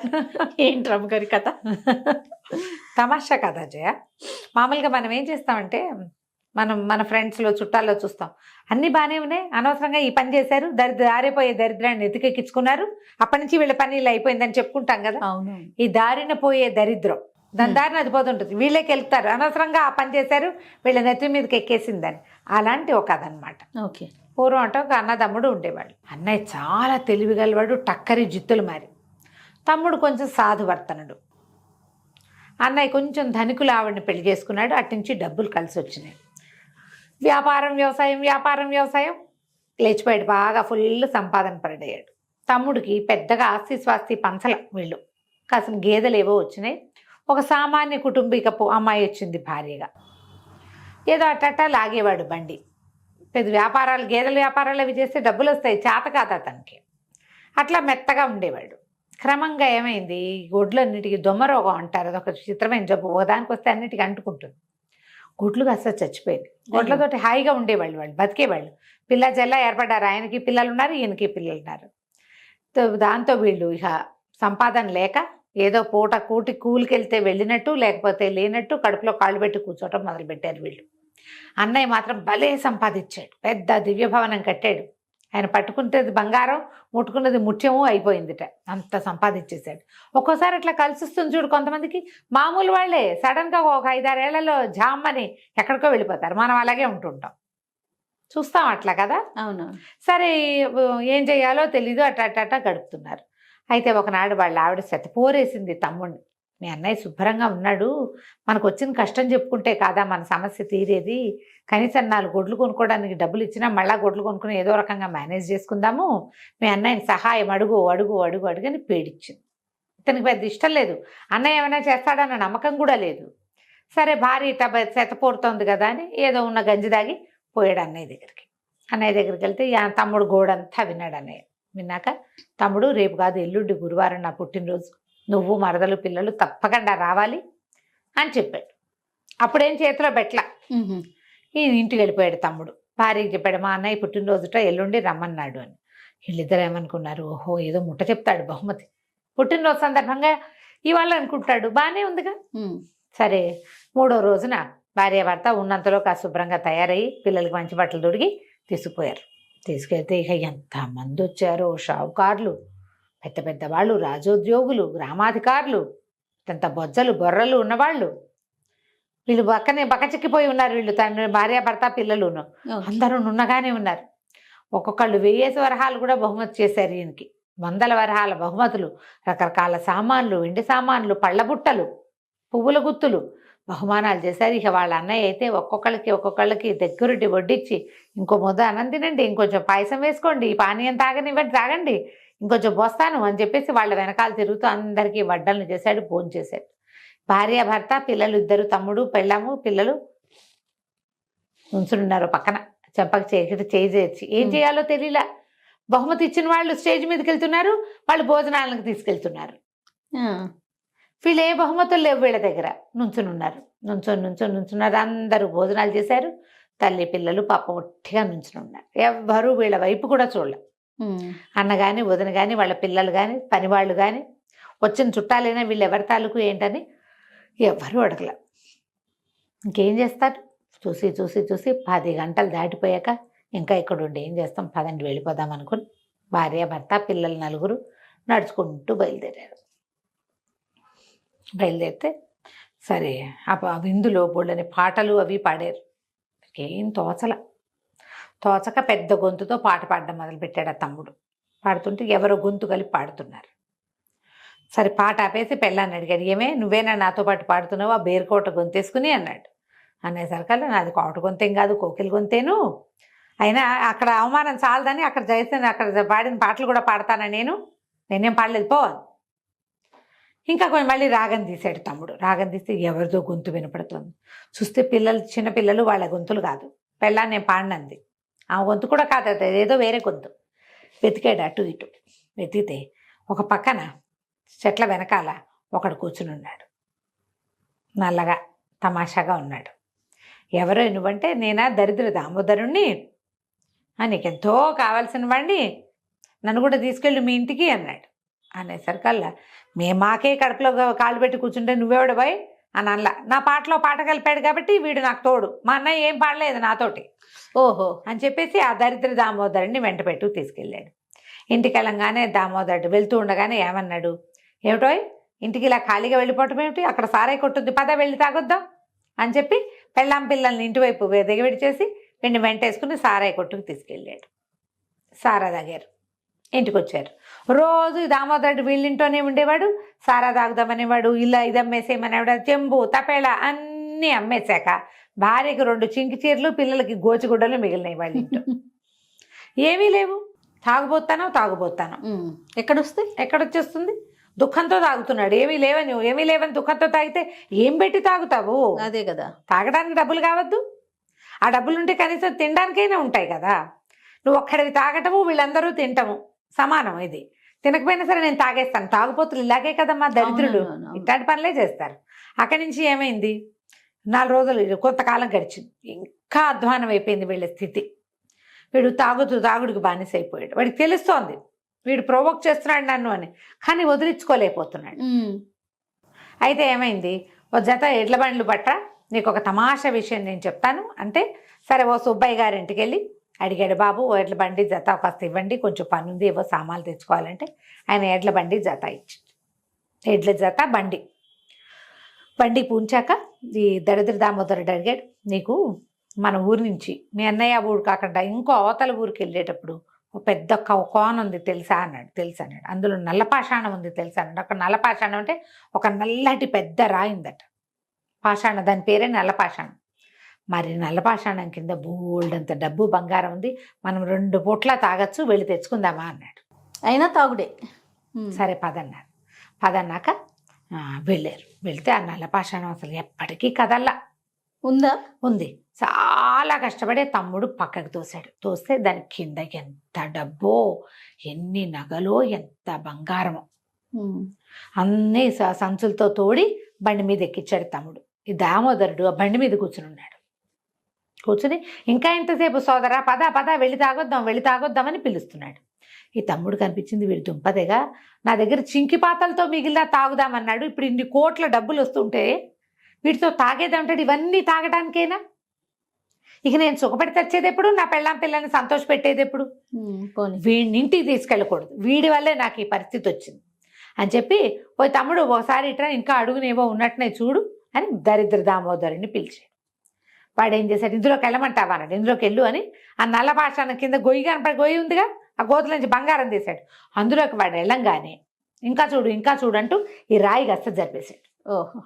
ఏంటి రమ్మగారి కథ? తమాషా కథ జయ. మామూలుగా మనం ఏం చేస్తామంటే, మన ఫ్రెండ్స్లో చుట్టాల్లో చూస్తాం, అన్నీ బాగానే ఉన్నాయి, అనవసరంగా ఈ పని చేశారు, దారిపోయే దరిద్రాన్ని ఎతికెక్కించుకున్నారు, అప్పటి నుంచి వీళ్ళ పని ఇలా అయిపోయిందని చెప్పుకుంటాం కదా. అవును. ఈ దారిన పోయే దరిద్రం దాని దారిని అది పోతుంటుంది. వీళ్ళకి వెళ్తారు, అనవసరంగా ఆ పని చేశారు, వీళ్ళ నెత్తి మీదకి ఎక్కేసిందని. అలాంటి ఒక కథ అనమాట. ఓకే. పూర్వం అంటే ఒక అన్నదమ్ముడు ఉండేవాడు. అన్నయ్య చాలా తెలివిగలవాడు, టక్కరి జిత్తులు మారి. తమ్ముడు కొంచెం సాధువర్తనుడు. అన్నయ్య కొంచెం ధనికులు ఆవిడని పెళ్లి చేసుకున్నాడు. అట్నుంచి డబ్బులు కలిసి వచ్చినాయి. వ్యాపారం వ్యవసాయం లేచిపోయాడు. బాగా ఫుల్ సంపాదన పరడయ్యాడు. తమ్ముడికి పెద్దగా ఆస్తి స్వాస్తి పంచల. వీళ్ళు కాసిన గేదెలు ఏవో వచ్చినాయి. ఒక సామాన్య కుటుంబీకపు అమ్మాయి వచ్చింది భార్యగా. ఏదో అట్టట్ట లాగేవాడు బండి. పెద్ద వ్యాపారాలు, గేదెల వ్యాపారాలు అవి చేస్తే డబ్బులు వస్తాయి, చేత కాదు అతనికి. అట్లా మెత్తగా ఉండేవాడు. క్రమంగా ఏమైంది, గొడ్లన్నిటికీ దొమ్మరోగం అంటారు, అదొక చిత్రమైన జబ్బు. ఒకదానికి వస్తే అన్నిటికీ అంటుకుంటుంది. గుడ్లు కాస్త చచ్చిపోయింది. గొడ్లతోటి హాయిగా ఉండేవాళ్ళు, వాళ్ళు బతికేవాళ్ళు. పిల్ల జల్ల ఏర్పడ్డారు. ఆయనకి పిల్లలు ఉన్నారు, ఈయనకి పిల్లలు ఉన్నారు. దాంతో వీళ్ళు ఇక సంపాదన లేక ఏదో పూట కూలికి వెళ్తే వెళ్ళినట్టు, లేకపోతే లేనట్టు కడుపులో కాళ్ళు పెట్టి కూర్చోవటం మొదలుపెట్టారు వీళ్ళు. అన్నయ్య మాత్రం భలే సంపాదించాడు. పెద్ద దివ్యభవనం కట్టాడు. ఆయన పట్టుకుంటేది బంగారం, ముట్టుకున్నది ముత్యము అయిపోయిందిట. అంత సంపాదించేశాడు. ఒక్కోసారి అట్లా కలిసి వస్తుంది చూడు కొంతమందికి. మామూలు వాళ్ళే సడన్గా ఒక 5-6 ఏళ్లలో జామ్మని ఎక్కడికో వెళ్ళిపోతారు. మనం అలాగే ఉంటుంటాం, చూస్తాం అట్లా కదా. అవును. సరే ఏం చేయాలో తెలీదు, అట్ట గడుపుతున్నారు. అయితే ఒకనాడు వాళ్ళ ఆవిడ శతపోరేసింది తమ్ముడిని. మీ అన్నయ్య శుభ్రంగా ఉన్నాడు, మనకు వచ్చిన కష్టం చెప్పుకుంటే కాదా మన సమస్య తీరేది, కనీసం 4 గొడ్లు కొనుక్కోవడానికి డబ్బులు ఇచ్చినా మళ్ళీ గొడ్లు కొనుక్కుని ఏదో రకంగా మేనేజ్ చేసుకుందాము, మీ అన్నయ్యని సహాయం అడుగు అని పేడిచ్చింది. ఇతనికి పెద్ద ఇష్టం లేదు, అన్నయ్య ఏమైనా చేస్తాడన్న నమ్మకం కూడా లేదు. సరే భార్య ఇట్లా శతపోరుతోంది కదా అని ఏదో ఉన్న గంజి దాగి పోయాడు అన్నయ్య దగ్గరికి. అన్నయ్య దగ్గరికి వెళ్తే తమ్ముడు గోడంతా విన్నాడు. అన్నయ్య విన్నాక, తమ్ముడు రేపు కాదు ఎల్లుండి గురువారం నా పుట్టినరోజు, నువ్వు మరదలు పిల్లలు తప్పకుండా రావాలి అని చెప్పాడు. అప్పుడేం చేతిలో పెట్టలా. ఈ ఇంటికి వెళ్ళిపోయాడు తమ్ముడు. భార్యకి చెప్పాడు, మా అన్నయ్య పుట్టినరోజుట ఎల్లుండి రమ్మన్నాడు అని. వీళ్ళిద్దరు ఏమనుకున్నారు, ఓహో ఏదో ముట్ట చెప్తాడు బహుమతి, పుట్టినరోజు సందర్భంగా ఇవాళ అనుకుంటాడు, బాగానే ఉందిగా. సరే 3వ రోజున భార్యాభర్త ఉన్నంతలో కాస్త శుభ్రంగా తయారయ్యి పిల్లలకి మంచి బట్టలు తొడిగి తీసుకుపోయారు. తీసుకెళ్తే ఇక ఎంతమంది వచ్చారో, షావుకారులు, పెద్ద పెద్ద వాళ్ళు, రాజోద్యోగులు, గ్రామాధికారులు, ఎంత బొజ్జలు బొర్రలు ఉన్నవాళ్ళు. వీళ్ళు పక్కనే బకచిక్కిపోయి ఉన్నారు. వీళ్ళు తండ్రి భార్యాభర్త పిల్లలును అందరూ నున్నగానే ఉన్నారు. ఒక్కొక్కళ్ళు 1000 వరహాలు కూడా బహుమతి చేశారు ఈయనకి. 100 వరహాల బహుమతులు, రకరకాల సామాన్లు, వెండి సామాన్లు, పళ్ళ బుట్టలు, పువ్వుల గుత్తులు బహుమానాలు చేశారు. ఇక వాళ్ళ అన్నయ్య అయితే ఒక్కొక్కళ్ళకి దగ్గరుండి వడ్డిచ్చి, ఇంకో ముద్ద అన్నం తినండి, ఇంకొంచెం పాయసం వేసుకోండి, ఈ పానీయం తాగండి, ఇంకొంచెం పోస్తాను అని చెప్పేసి వాళ్ళ వెనకాల తిరుగుతూ అందరికీ వడ్డలను చేశాడు, భోజనం చేశాడు. భార్యాభర్త పిల్లలు ఇద్దరు, తమ్ముడు పెళ్ళాము పిల్లలు నుంచున్నారు పక్కన, చెంపకి చేయి చేర్చి. ఏం చేయాలో తెలియలా. బహుమతి ఇచ్చిన వాళ్ళు స్టేజ్ మీదకి వెళ్తున్నారు, వాళ్ళు భోజనాలకు తీసుకెళ్తున్నారు. వీళ్ళు ఏ బహుమతులు లేవు వీళ్ళ దగ్గర. నుంచున్నారు. అందరూ భోజనాలు చేశారు. తల్లి పిల్లలు పాప ఒట్టిగా ఉన్నారు. ఎవ్వరూ వీళ్ళ వైపు కూడా చూడలే. అన్న కానీ వదిన కానీ వాళ్ళ పిల్లలు కానీ పనివాళ్ళు కానీ వచ్చిన చుట్టాలైనా వీళ్ళు ఎవరి తాలూకు ఏంటని ఎవ్వరూ అడగల. ఇంకేం చేస్తారు? చూసి 10 గంటలు దాటిపోయాక ఇంకా ఇక్కడ ఉండి ఏం చేస్తాం, పదండి వెళ్ళిపోదాం అనుకుని భార్యాభర్త పిల్లలు 4 నడుచుకుంటూ బయలుదేరితే సరే ఆ విందులో బోళ్ళని పాటలు అవి పాడారు. ఏం తోచక పెద్ద గొంతుతో పాట పాడడం మొదలుపెట్టాడు ఆ తమ్ముడు. పాడుతుంటే ఎవరో గొంతు కలిపి పాడుతున్నారు. సరే పాట ఆపేసి పెళ్ళాన్ని అడిగాడు, ఏమే నువ్వేనా నాతో పాటు పాడుతున్నావు, ఆ బేరుకోట గొంతేసుకుని అన్నాడు. అనేసరికల్లా నాది కోట గొంతేం కాదు, కోకిల గొంతేను. అయినా అక్కడ అవమానం చాలదని అక్కడ అక్కడ పాడిన పాటలు కూడా పాడతానా, నేనేం పాడలేదు పో. ఇంకా కొంచెం మళ్ళీ రాగం తీశాడు తమ్ముడు. రాగం తీస్తే ఎవరిదో గొంతు వినపడుతుంది. చూస్తే చిన్నపిల్లలు వాళ్ళ గొంతులు కాదు, పెళ్ళాన్ని నేను పాడినంది ఆ గొంతు కూడా కాదు, ఏదో వేరే గొంతు. వెతికాడు అటు ఇటు. వెతికితే ఒక పక్కన చెట్ల వెనకాల ఒకడు కూర్చుని ఉన్నాడు. నల్లగా తమాషాగా ఉన్నాడు. ఎవరో నువ్వంటే, నేనా దరిద్ర దామోదరుణ్ణి, నీకెంతో కావాల్సిన వాడిని, నన్ను కూడా తీసుకెళ్ళి మీ ఇంటికి అన్నాడు. అనేసరికల్లా మాకే కడుపులో కాళ్ళు పెట్టి కూర్చుంటే నువ్వెవడబాయ్ అని అనలా. నా పాటలో పాట కలిపాడు కాబట్టి వీడు నాకు తోడు, మా అన్నయ్య ఏం పాడలేదు నాతోటి ఓహో అని చెప్పేసి ఆ దరిద్ర దామోదరుడిని వెంట పెట్టు తీసుకెళ్ళాడు. ఇంటికి వెళ్ళంగానే దామోదరుడు వెళ్తూ ఉండగానే ఏమన్నాడు, ఏమిటో ఇంటికి ఇలా ఖాళీగా వెళ్ళిపోవటం ఏమిటి, అక్కడ సారాయి కొట్టుద్ది, పద వెళ్ళి తాగొద్దాం అని చెప్పి పెళ్ళాం పిల్లల్ని ఇంటివైపు దిగబెడి చేసి వెంటేసుకుని సారాయి కొట్టుకు తీసుకెళ్ళాడు. సారా తాగారు, ఇంటికి వచ్చారు. రోజు దామోదరుడు వీళ్ళింటోనే ఉండేవాడు, సారా తాగుదామనేవాడు, ఇలా ఇది అమ్మేసేయమనేవాడు. చెంబు తపేళ అన్నీ అమ్మేశాక భార్యకి 2 చింకి చీరలు, పిల్లలకి గోచిగుడ్డలు మిగిలినాయి వాళ్ళ ఇంట్లో. ఏమీ లేవు. తాగుబోతాను ఎక్కడొచ్చేస్తుంది? దుఃఖంతో తాగుతున్నాడు. ఏమీ లేవని దుఃఖంతో తాగితే ఏం పెట్టి తాగుతావు? అదే కదా, తాగడానికి డబ్బులు కావద్దు? ఆ డబ్బులుంటే కనీసం తినడానికైనా ఉంటాయి కదా. నువ్వు ఒక్కడివి తాగటము, వీళ్ళందరూ తింటము సమానం. ఇది తినకపోయినా సరే నేను తాగేస్తాను. తాగుపోతులు ఇలాగే కదమ్మా దరిద్రుడు, ఇట్లాంటి పనులే చేస్తారు. అక్కడి నుంచి ఏమైంది, 4 రోజులు కొంతకాలం గడిచింది. ఇంకా అధ్వానం అయిపోయింది వీళ్ళ స్థితి. వీడు తాగుడికి బానిస అయిపోయాడు. వాడికి తెలుస్తోంది వీడు ప్రొవోక్ చేస్తున్నాడు నన్ను అని, కానీ వదిలించుకోలేకపోతున్నాడు. అయితే ఏమైంది, ఓ జత ఎడ్ల బండ్లు బట్ట, నీకు ఒక తమాషా విషయం నేను చెప్తాను అంటే, సరే ఓ సుబ్బయ్య గారింటికి వెళ్ళి అడిగాడు, బాబు ఓ ఎడ్ల బండి జత కాస్త ఇవ్వండి, కొంచెం పని ఉంది, ఏవో సామాన్లు తెచ్చుకోవాలంటే ఆయన ఎడ్ల బండి జత ఇచ్చింది. ఎడ్ల జత బండి పూంచాక ఈ దరిద్ర దామోదరుడు అడిగాడు, నీకు మన ఊరి నుంచి మీ అన్నయ్య ఊరు కాకుండా ఇంకో అవతల ఊరికి వెళ్ళేటప్పుడు ఒక పెద్ద కోన ఉంది తెలుసా అన్నాడు. తెలుసు అన్నాడు. అందులో నల్లపాషాణం ఉంది తెలుసా అన్నాడు. అక్కడ నల్లపాషాణం అంటే ఒక నల్లటి పెద్ద రాయిందట పాషాణం, దాని పేరే నల్లపాషాణం. మరి నల్లపాషాణం కింద బోల్డంత డబ్బు బంగారం ఉంది, మనం 2 పూట్ల తాగొచ్చు, వెళ్ళి తెచ్చుకుందామా అన్నాడు. అయినా తాగుడే. సరే పదన్నారు. పదన్నాక వెళ్ళారు. వెళ్తే ఆ నల్లపాషాణం అసలు ఎప్పటికీ కదల్లా ఉంది. చాలా కష్టపడే తమ్ముడు పక్కకు తోస్తే దాని కింద ఎంత డబ్బో, ఎన్ని నగలో, ఎంత బంగారమో అన్నీ సంచులతో తోడి బండి మీద ఎక్కించాడు తమ్ముడు. ఈ దామోదరుడు ఆ బండి మీద కూర్చుని ఉన్నాడు. కూర్చుని ఇంకా ఎంతసేపు సోదరా పద పద వెళ్ళి తాగొద్దామని పిలుస్తున్నాడు. ఈ తమ్ముడు కనిపించింది, వీడి దుంపదేగా, నా దగ్గర చింకి పాతలతో మిగిలిన తాగుదామన్నాడు, ఇప్పుడు ఇన్ని కోట్ల డబ్బులు వస్తుంటే వీటితో తాగేదంటాడు, ఇవన్నీ తాగడానికేనా? ఇక నేను సుఖపడి తెచ్చేది ఎప్పుడు, నా పిల్లని సంతోష పెట్టేది ఎప్పుడు? వీడిని ఇంటికి తీసుకెళ్ళకూడదు, వీడి వల్లే నాకు ఈ పరిస్థితి వచ్చింది అని చెప్పి, పోయి తమ్ముడు ఒకసారి ఇట్లా ఇంకా అడుగునేవో ఉన్నట్టునే చూడు అని దరిద్ర దామోదరుని పిలిచాడు. వాడు ఏం చేశాడు, ఇందులోకి వెళ్ళమంటావా అన్నాడు. ఇందులోకి వెళ్ళు అని ఆ నల్ల పాషాణం కింద గొయ్యి కనపడి గొయ్యి ఉందిగా, ఆ గోతుల నుంచి బంగారం తీశాడు. అందులోకి వాడు వెళ్ళంగానే ఇంకా చూడు అంటూ ఈ రాయి గస్త జరిపేశాడు. ఓహో.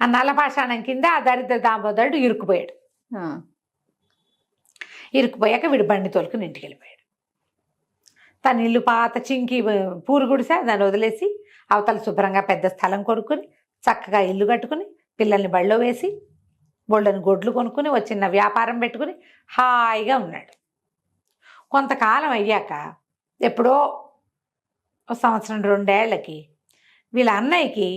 ఆ నల్ల పాషాణం కింద ఆ దరిద్ర దామోదరుడు ఇరుక్కుపోయాడు. ఇరుక్కుపోయాక వీడు బండి తోలుకుని ఇంటికి వెళ్ళిపోయాడు. తన ఇల్లు పాత చింకి పూరు గుడిసే, దాన్ని వదిలేసి అవతల శుభ్రంగా పెద్ద స్థలం కొనుక్కుని చక్కగా ఇల్లు కట్టుకుని పిల్లల్ని బళ్ళో వేసి బోళ్ళని గొడ్లు కొనుక్కుని వచ్చిన వ్యాపారం పెట్టుకుని హాయిగా ఉన్నాడు. కొంతకాలం అయ్యాక ఎప్పుడో 1 సంవత్సరం 2 ఏళ్లకి వీళ్ళ అన్నయ్యకి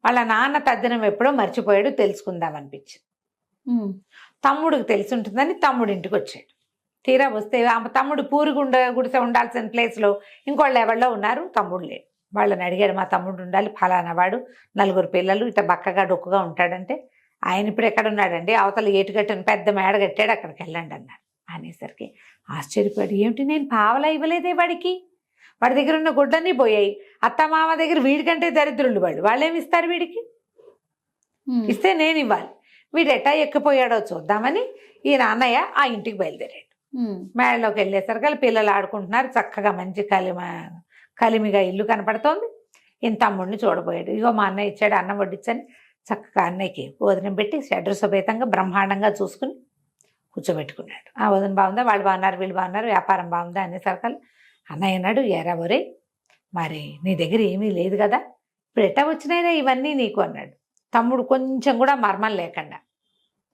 వాళ్ళ నాన్న తద్దినం ఎప్పుడో మర్చిపోయాడు, తెలుసుకుందామనిపించింది. తమ్ముడికి తెలిసి ఉంటుందని తమ్ముడి ఇంటికి వచ్చాడు. తీరా వస్తే ఆ తమ్ముడు పూరి గుడిసె ఉండాల్సిన ప్లేస్లో ఇంకోళ్ళు ఎవరిలో ఉన్నారు, తమ్ముడు లేడు. వాళ్ళని అడిగాడు, మా తమ్ముడు ఉండాలి, ఫలానా వాడు, 4 పిల్లలు, ఇట్లా బక్కగా డొక్కుగా ఉంటాడంటే, ఆయన ఇప్పుడు ఎక్కడ ఉన్నాడండి, అవతల ఏటుగట్టుని పెద్ద మేడ కట్టాడు, అక్కడికి వెళ్ళండి అన్నారు. అనేసరికి ఆశ్చర్యపోయాడు, ఏమిటి నేను పావలా ఇవ్వలేదే వాడికి, వాడి దగ్గర ఉన్న గుడ్డన్నీ పోయాయి, అత్తమామ దగ్గర వీడికంటే దరిద్రులు వాళ్ళేమి ఇస్తారు వీడికి, ఇస్తే నేను ఇవ్వాలి, వీడు ఎట్టా ఎక్కిపోయాడో చూద్దామని ఈ నాన్నయ్య ఆ ఇంటికి బయలుదేరాడు. మేడలోకి వెళ్ళేసరికి పిల్లలు ఆడుకుంటున్నారు, చక్కగా మంచి కలిమిగా ఇల్లు కనపడుతోంది. ఈయన తమ్ముడిని చూడబోయాడు. ఇగో మా అన్నయ్య ఇచ్చాడు అన్నం వడ్డించని చక్కగా అన్నయ్యకి భోజనం పెట్టి షడ్రు సమేతంగా బ్రహ్మాండంగా చూసుకుని కూర్చోబెట్టుకున్నాడు. ఆ వదిన బాగుందా, వాళ్ళు బాగున్నారు, వీళ్ళు బాగున్నారు, వ్యాపారం బాగుందా అనేసరికి అన్నయ్య అన్నాడు, ఎరా ఒరే మరి నీ దగ్గర ఏమీ లేదు కదా, ఇప్పుడు ఎట్టా వచ్చినాయినా ఇవన్నీ నీకు అన్నాడు. తమ్ముడు కొంచెం కూడా మర్మం లేకుండా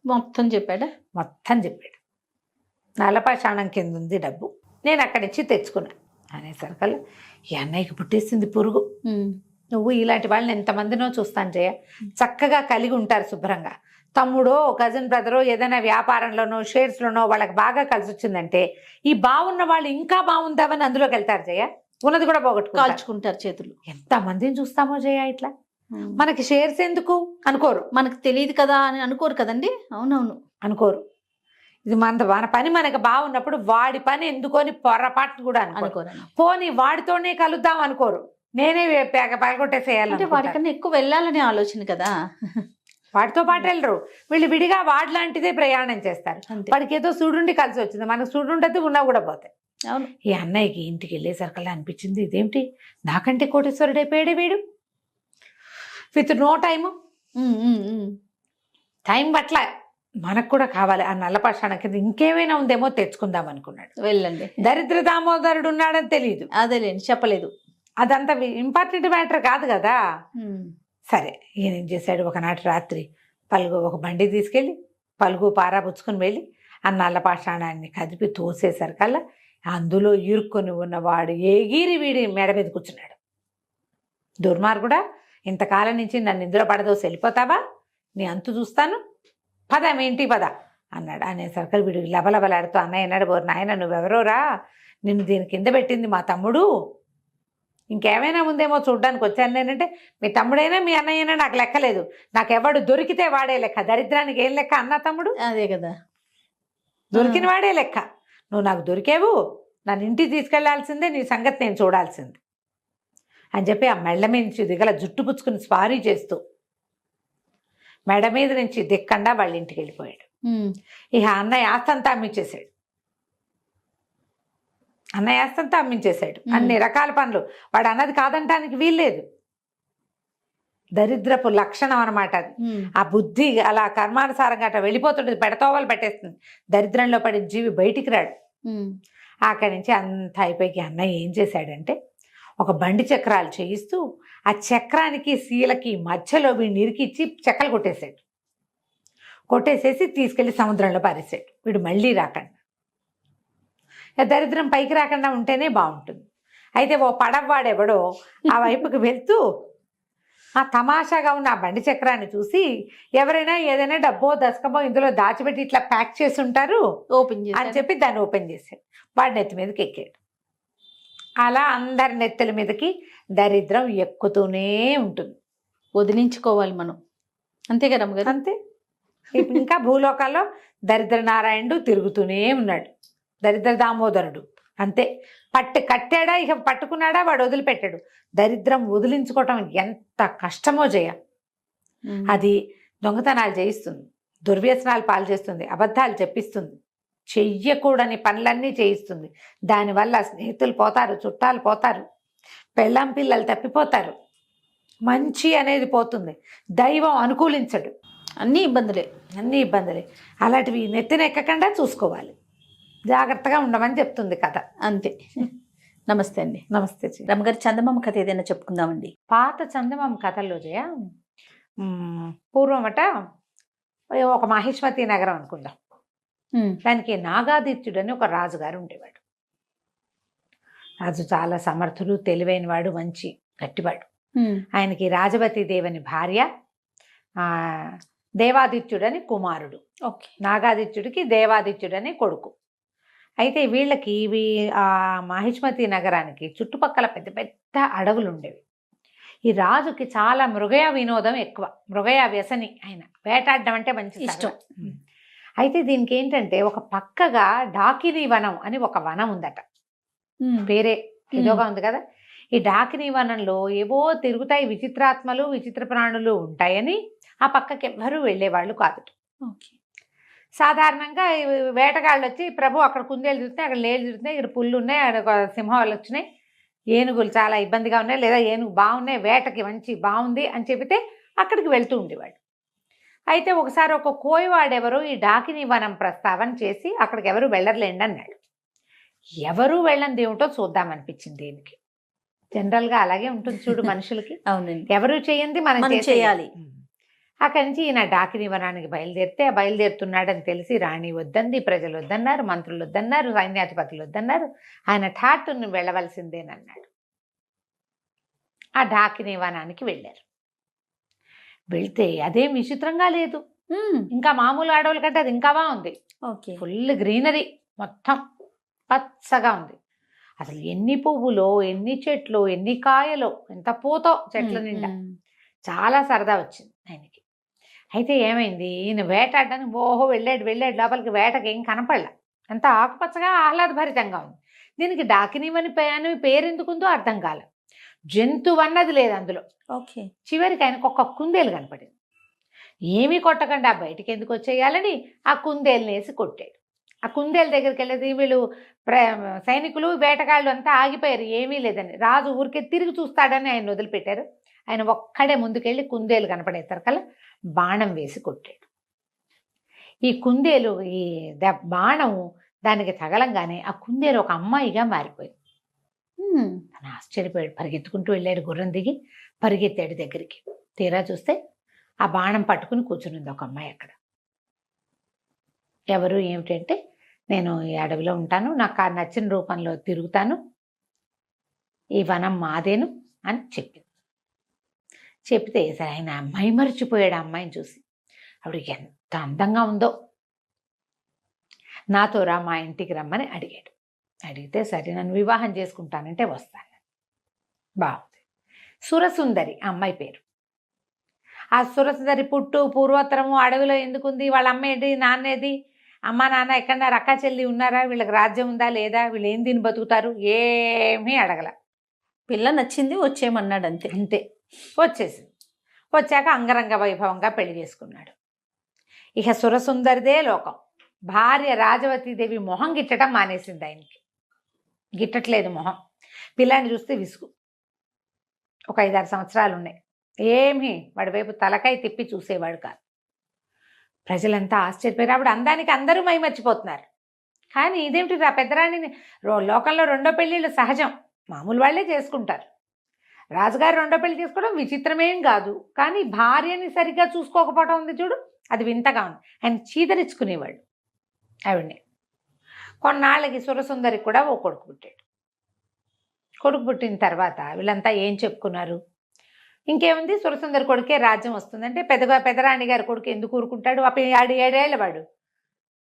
మొత్తం చెప్పాడా? మొత్తం చెప్పాడు. నల్లపాషాణం కింద ఉంది డబ్బు, నేను అక్కడి నుంచి తెచ్చుకున్నా అనేసరికల్లా ఈ అన్నయ్యకి పుట్టేసింది పురుగు. నువ్వు ఇలాంటి వాళ్ళని ఎంతమందినో చూస్తాను జయ, చక్కగా కలిగి ఉంటారు శుభ్రంగా, తమ్ముడో కజిన్ బ్రదరో ఏదైనా వ్యాపారంలోనో షేర్స్లోనో వాళ్ళకి బాగా కలిసి వచ్చిందంటే ఈ బాగున్న వాళ్ళు ఇంకా బాగుందామని అందులోకి వెళ్తారు జయ, ఉన్నది కూడా కాల్చుకుంటారు చేతులు. ఎంతమందిని చూస్తామో జయ ఇట్లా. మనకి షేర్స్ ఎందుకు అనుకోరు, మనకు తెలియదు కదా అని అనుకోరు కదండి. అవునవును అనుకోరు. ఇది మన పని మనకు బాగున్నప్పుడు వాడి పని ఎందుకొని పొరపాటు కూడా అనుకోరు. పోనీ వాడితోనే కలుద్దాం అనుకోరు, నేనే పగకొట్టేసేయాలి, వాడికన్నా ఎక్కువ వెళ్ళాలనే ఆలోచన కదా. వాడితో పాటు వెళ్ళరు, వీళ్ళు విడిగా వాడి లాంటిదే ప్రయాణం చేస్తారు. వాడికి ఏదో సుడుండి కలిసి వచ్చింది, మనకు సుడుండది ఉన్నా కూడా పోతాయి. అవును. ఈ అన్నయ్యకి ఇంటికి వెళ్ళేసరికల్లా అనిపించింది, ఇదేమిటి నాకంటే కోటేశ్వరుడైపోయాడే వీడు, విత్ నో టైము, టైం పట్ల మనకు కూడా కావాలి. ఆ నల్లపాషాణం కింద ఇంకేమైనా ఉందేమో తెచ్చుకుందాం అనుకున్నాడు. వెళ్ళండి. దరిద్ర దామోదరుడు ఉన్నాడని తెలియదు, అదేలేండి చెప్పలేదు, అదంతా ఇంపార్టెంట్ మ్యాటర్ కాదు కదా. సరే ఈయన ఏం చేశాడు, ఒకనాటి రాత్రి ఒక బండి తీసుకెళ్ళి పలుగు పారా పుచ్చుకొని వెళ్ళి ఆ నల్లపాషాణాన్ని కదిపి తోసేసరికల్లా అందులో ఇరుక్కొని ఉన్నవాడు ఎగిరి వీడి మెడ మీద కూర్చున్నాడు. దుర్మార్గుడా, ఇంతకాలం నుంచి నన్ను ఇందులో పడదోసి వెళ్ళిపోతావా, నీ అంతు చూస్తాను, పద మీ ఇంటికి పద అన్నాడు. అనేసరికి వీడు లబలబలాడుతూ అన్నయ్య అన్నాడు, బోరు నాయన నువ్వెవరోరా, నిన్ను దీని కింద పెట్టింది మా తమ్ముడు, ఇంకేమైనా ఉందేమో చూడ్డానికి వచ్చాను నేనంటే, మీ తమ్ముడైనా మీ అన్నయ్యైనా నాకు లెక్కలేదు, నాకెవడు దొరికితే వాడే లెక్క, దరిద్రానికి ఏం లెక్క అన్న తమ్ముడు, అదే కదా, దొరికిన వాడే లెక్క, నువ్వు నాకు దొరికేవు, నన్ను ఇంటికి తీసుకెళ్లాల్సిందే, నీ సంగతి నేను చూడాల్సింది అని చెప్పి ఆ మెళ్ళ మీద నుంచి దిగల జుట్టు పుచ్చుకుని స్వారీ చేస్తూ మెడ మీద నుంచి దిక్కండా వాళ్ళ ఇంటికి వెళ్ళిపోయాడు. ఇక అన్నయ్య ఆస్తంతా అమ్మించేశాడు, అన్ని రకాల పనులు, వాడు అన్నది కాదంటానికి వీల్లేదు. దరిద్రపు లక్షణం అనమాట అది. ఆ బుద్ధి అలా కర్మానుసారంగా అట్లా వెళ్ళిపోతుంటుంది, పెడతోవలు పెట్టేస్తుంది, దరిద్రంలో పడిన జీవి బయటికి రాడు. అక్కడి నుంచి అంత అయిపోయి అన్నయ్య ఏం చేశాడంటే, ఒక బండి చక్రాలు చేయిస్తూ ఆ చక్రానికి శీలకి మధ్యలో వీడిని ఇరికిచ్చి చెక్కలు కొట్టేసేసి తీసుకెళ్లి సముద్రంలో పారేసాడు. వీడు మళ్ళీ రాకండా, దరిద్రం పైకి రాకుండా ఉంటేనే బాగుంటుంది. అయితే ఓ పడవవాడెవడో ఆ వైపుకి వెళ్తూ ఆ తమాషాగా ఉన్న ఆ బండి చక్రాన్ని చూసి ఎవరైనా ఏదైనా డబ్బో దశకమో ఇందులో దాచిపెట్టి ఇట్లా ప్యాక్ చేసి ఉంటారు ఓపెన్ అని చేసి చెప్పి దాన్ని ఓపెన్ చేశాడు. వాడి నెత్తి మీదకి ఎక్కాడు. అలా అందరి నెత్తుల మీదకి దరిద్రం ఎక్కుతూనే ఉంటుంది. వదిలించుకోవాలి మనం, అంతే కదా అమ్మగారు? అంతే. ఇంకా భూలోకాల్లో దరిద్ర నారాయణుడు తిరుగుతూనే ఉన్నాడు, దరిద్ర దామోదరుడు. అంతే. కట్టాడా, ఇక పట్టుకున్నాడా, వాడు వదిలిపెట్టాడు. దరిద్రం వదిలించుకోవటం ఎంత కష్టమో జయ. అది దొంగతనాలు చేయిస్తుంది, దుర్వ్యసనాలు పాలు చేస్తుంది, అబద్ధాలు చెప్పిస్తుంది, చెయ్యకూడని పనులన్నీ చేయిస్తుంది. దానివల్ల స్నేహితులు పోతారు, చుట్టాలు పోతారు, పెళ్ళాం పిల్లలు తప్పిపోతారు, మంచి అనేది పోతుంది, దైవం అనుకూలించడు. అన్ని ఇబ్బందులే. అన్ని ఇబ్బందులే. అలాంటివి నెత్తినెక్కకుండా చూసుకోవాలి, జాగ్రత్తగా ఉండమని చెప్తుంది కథ. అంతే. నమస్తే అండి. నమస్తే జయ. రమ్మగారు, చందమామ కథ ఏదైనా చెప్పుకుందామండి. పాత చందమామ కథల్లో జయ, పూర్వమట ఒక మహిష్మతి నగరం అనుకుందాం. దానికి నాగాదిత్యుడు అని ఒక రాజుగారు ఉండేవాడు. రాజు చాలా సమర్థుడు, తెలివైన వాడు, మంచి గట్టివాడు. ఆయనకి రాజవతి దేవని భార్య, దేవాదిత్యుడని కుమారుడు. ఓకే. నాగాదిత్యుడికి దేవాదిత్యుడని కొడుకు. అయితే వీళ్ళకి ఆ మహిష్మతి నగరానికి చుట్టుపక్కల పెద్ద పెద్ద అడవులు ఉండేవి. ఈ రాజుకి చాలా మృగయ వినోదం ఎక్కువ, మృగయ వ్యసని. ఆయన వేటాడడం అంటే మంచి ఇష్టం. అయితే దీనికి ఏంటంటే ఒక పక్కగా డాకిని వనం అని ఒక వనం ఉందట. పేరే ఏదోగా ఉంది కదా. ఈ డాకిని వనంలో ఏవో తిరుగుతాయి విచిత్రాత్మలు, విచిత్ర ప్రాణులు ఉంటాయని ఆ పక్కకి ఎవ్వరూ వెళ్ళేవాళ్ళు కాదు. సాధారణంగా వేటగాళ్ళు వచ్చి, ప్రభు అక్కడ కుందేలు తిరుగుతున్నాయి, అక్కడ లేళ్ళు తిరుగుతున్నాయి, ఇక్కడ పుల్లు ఉన్నాయి, అక్కడ సింహాలు వచ్చినాయి, ఏనుగులు చాలా ఇబ్బందిగా ఉన్నాయి, లేదా ఏనుగు బాగున్నాయి, వేటకి మంచి బాగుంది అని చెబితే అక్కడికి వెళ్తూ ఉండేవాడు. అయితే ఒకసారి ఒక కోయవాడెవరో ఈ డాకిని వనం ప్రస్తావన చేసి అక్కడికి ఎవరు వెళ్ళర్లేండి అన్నాడు. ఎవరు వెళ్ళంది ఏమిటో చూద్దామనిపించింది దీనికి. జనరల్గా అలాగే ఉంటుంది చూడు మనుషులకి. అవునండి. ఎవరు చేయండి మనం చేయాలి. అక్కడి నుంచి ఈయన డాకిని వనానికి బయలుదేరుతున్నాడని తెలిసి రాణి వద్దంది, ప్రజలు వద్దన్నారు, మంత్రులు వద్దన్నారు, సైన్యాధిపతులు వద్దన్నారు. ఆయన ఠాటును వెళ్ళవలసిందేనన్నాడు. ఆ డాకిని వనానికి వెళ్ళారు. వెళ్తే అదేం విచిత్రంగా లేదు, ఇంకా మామూలు అడవుల కంటే అది ఇంకా బాగుంది. ఓకే. ఫుల్ గ్రీనరీ, మొత్తం పచ్చగా ఉంది. అసలు ఎన్ని పువ్వులో, ఎన్ని చెట్లు, ఎన్ని కాయలో, ఎంత పూతో చెట్ల నిండా. చాలా సరదా వచ్చింది ఆయనకి. అయితే ఏమైంది, ఈయన వేటాడడానికి వెళ్ళాడు లోపలికి. వేటకి ఏం కనపడలా, అంత ఆకుపచ్చగా ఆహ్లాదభరితంగా ఉంది. దీనికి డాకినివని పేరు ఎందుకుందో అర్థం కాల. జంతువు అన్నది లేదు అందులో. ఓకే. చివరికి ఆయనకు ఒక కుందేలు కనపడింది. ఏమీ కొట్టకుండా బయటికి ఎందుకు వచ్చేయాలని ఆ కుందేలుని వేసి కొట్టాడు. ఆ కుందేలు దగ్గరికి వెళ్ళేది వీళ్ళు సైనికులు, వేటగాళ్ళు అంతా ఆగిపోయారు, ఏమీ లేదని. రాజు ఊరికే తిరిగి చూస్తాడని ఆయన వదిలిపెట్టారు. ఆయన ఒక్కడే ముందుకెళ్ళి కుందేలు కనపడే తరకల్లా బాణం వేసి కొట్టాడు. ఈ కుందేలు, ఈ బాణం దానికి తగలంగానే ఆ కుందేలు ఒక అమ్మాయిగా మారిపోయింది. తను ఆశ్చర్యపోయాడు, పరిగెత్తుకుంటూ వెళ్ళాడు, గుర్రం దిగి పరిగెత్తాడు దగ్గరికి. తీరా చూస్తే ఆ బాణం పట్టుకుని కూర్చునింది ఒక అమ్మాయి అక్కడ. ఎవరు ఏమిటంటే, నేను ఈ అడవిలో ఉంటాను, నాకు ఆ నచ్చిన రూపంలో తిరుగుతాను, ఈ వనం మాదేను అని చెప్పింది. చెప్తే సరే ఆయన మైమరిచిపోయాడు ఆ అమ్మాయిని చూసి. ఆవిడ ఎంత అందంగా ఉందో, నాతో రా, మా ఇంటికి రమ్మని అడిగాడు. అడిగితే సరే నన్ను వివాహం చేసుకుంటానంటే వస్తాను. బాగుంది. సురసుందరి ఆ అమ్మాయి పేరు. ఆ సురసుందరి పూర్వోత్తరము అడవిలో ఎందుకుంది, వాళ్ళ అమ్మ ఏంటి, నాన్నేది, అమ్మ నాన్న ఎక్కడన్నా, అక్క చెల్లి ఉన్నారా, వీళ్ళకి రాజ్యం ఉందా లేదా, వీళ్ళు ఏం తిని బతుకుతారు, ఏమీ అడగల. పిల్ల నచ్చింది, వచ్చేయమన్నాడు అంతే. అంతే. వచ్చేసింది. వచ్చాక అంగరంగ వైభవంగా పెళ్లి చేసుకున్నాడు. ఇక సురసుందరిదే లోకం. భార్య రాజవతీదేవి మొహం గిట్టడం మానేసింది. ఆయనకి గిట్టట్లేదు మొహం. పిల్లాన్ని చూస్తే విసుగు. ఒక 5-6 సంవత్సరాలు ఉన్నాయి. ఏమీ వాడి వైపు తలకాయ తిప్పి చూసేవాడు కాదు. ప్రజలంతా ఆశ్చర్యపోయారు. ఆవిడ అందానికి అందరూ మైమర్చిపోతున్నారు. కానీ ఇదేమిటి, ఆ పెద్దరాణిని, లోకంలో రెండో పెళ్ళిళ్ళు సహజం, మామూలు వాళ్ళే చేసుకుంటారు. రాజుగారు రెండో పెళ్లి చేసుకోవడం విచిత్రమేం కాదు. కానీ భార్యని సరిగ్గా చూసుకోకపోవడం ఉంది చూడు, అది వింతగా ఉంది. ఆయన చీదరించుకునేవాళ్ళు ఆవిడ్ని. కొన్నాళ్ళకి సురసుందరికి కూడా ఓ కొడుకు పుట్టాడు. కొడుకు పుట్టిన తర్వాత వీళ్ళంతా ఏం చెప్పుకున్నారు, ఇంకేముంది, సురసుందరి కొడుకే రాజ్యం వస్తుందంటే పెదరాణి గారి కొడుకు ఎందుకు ఊరుకుంటాడు? అప్పుడు 7 వాడు.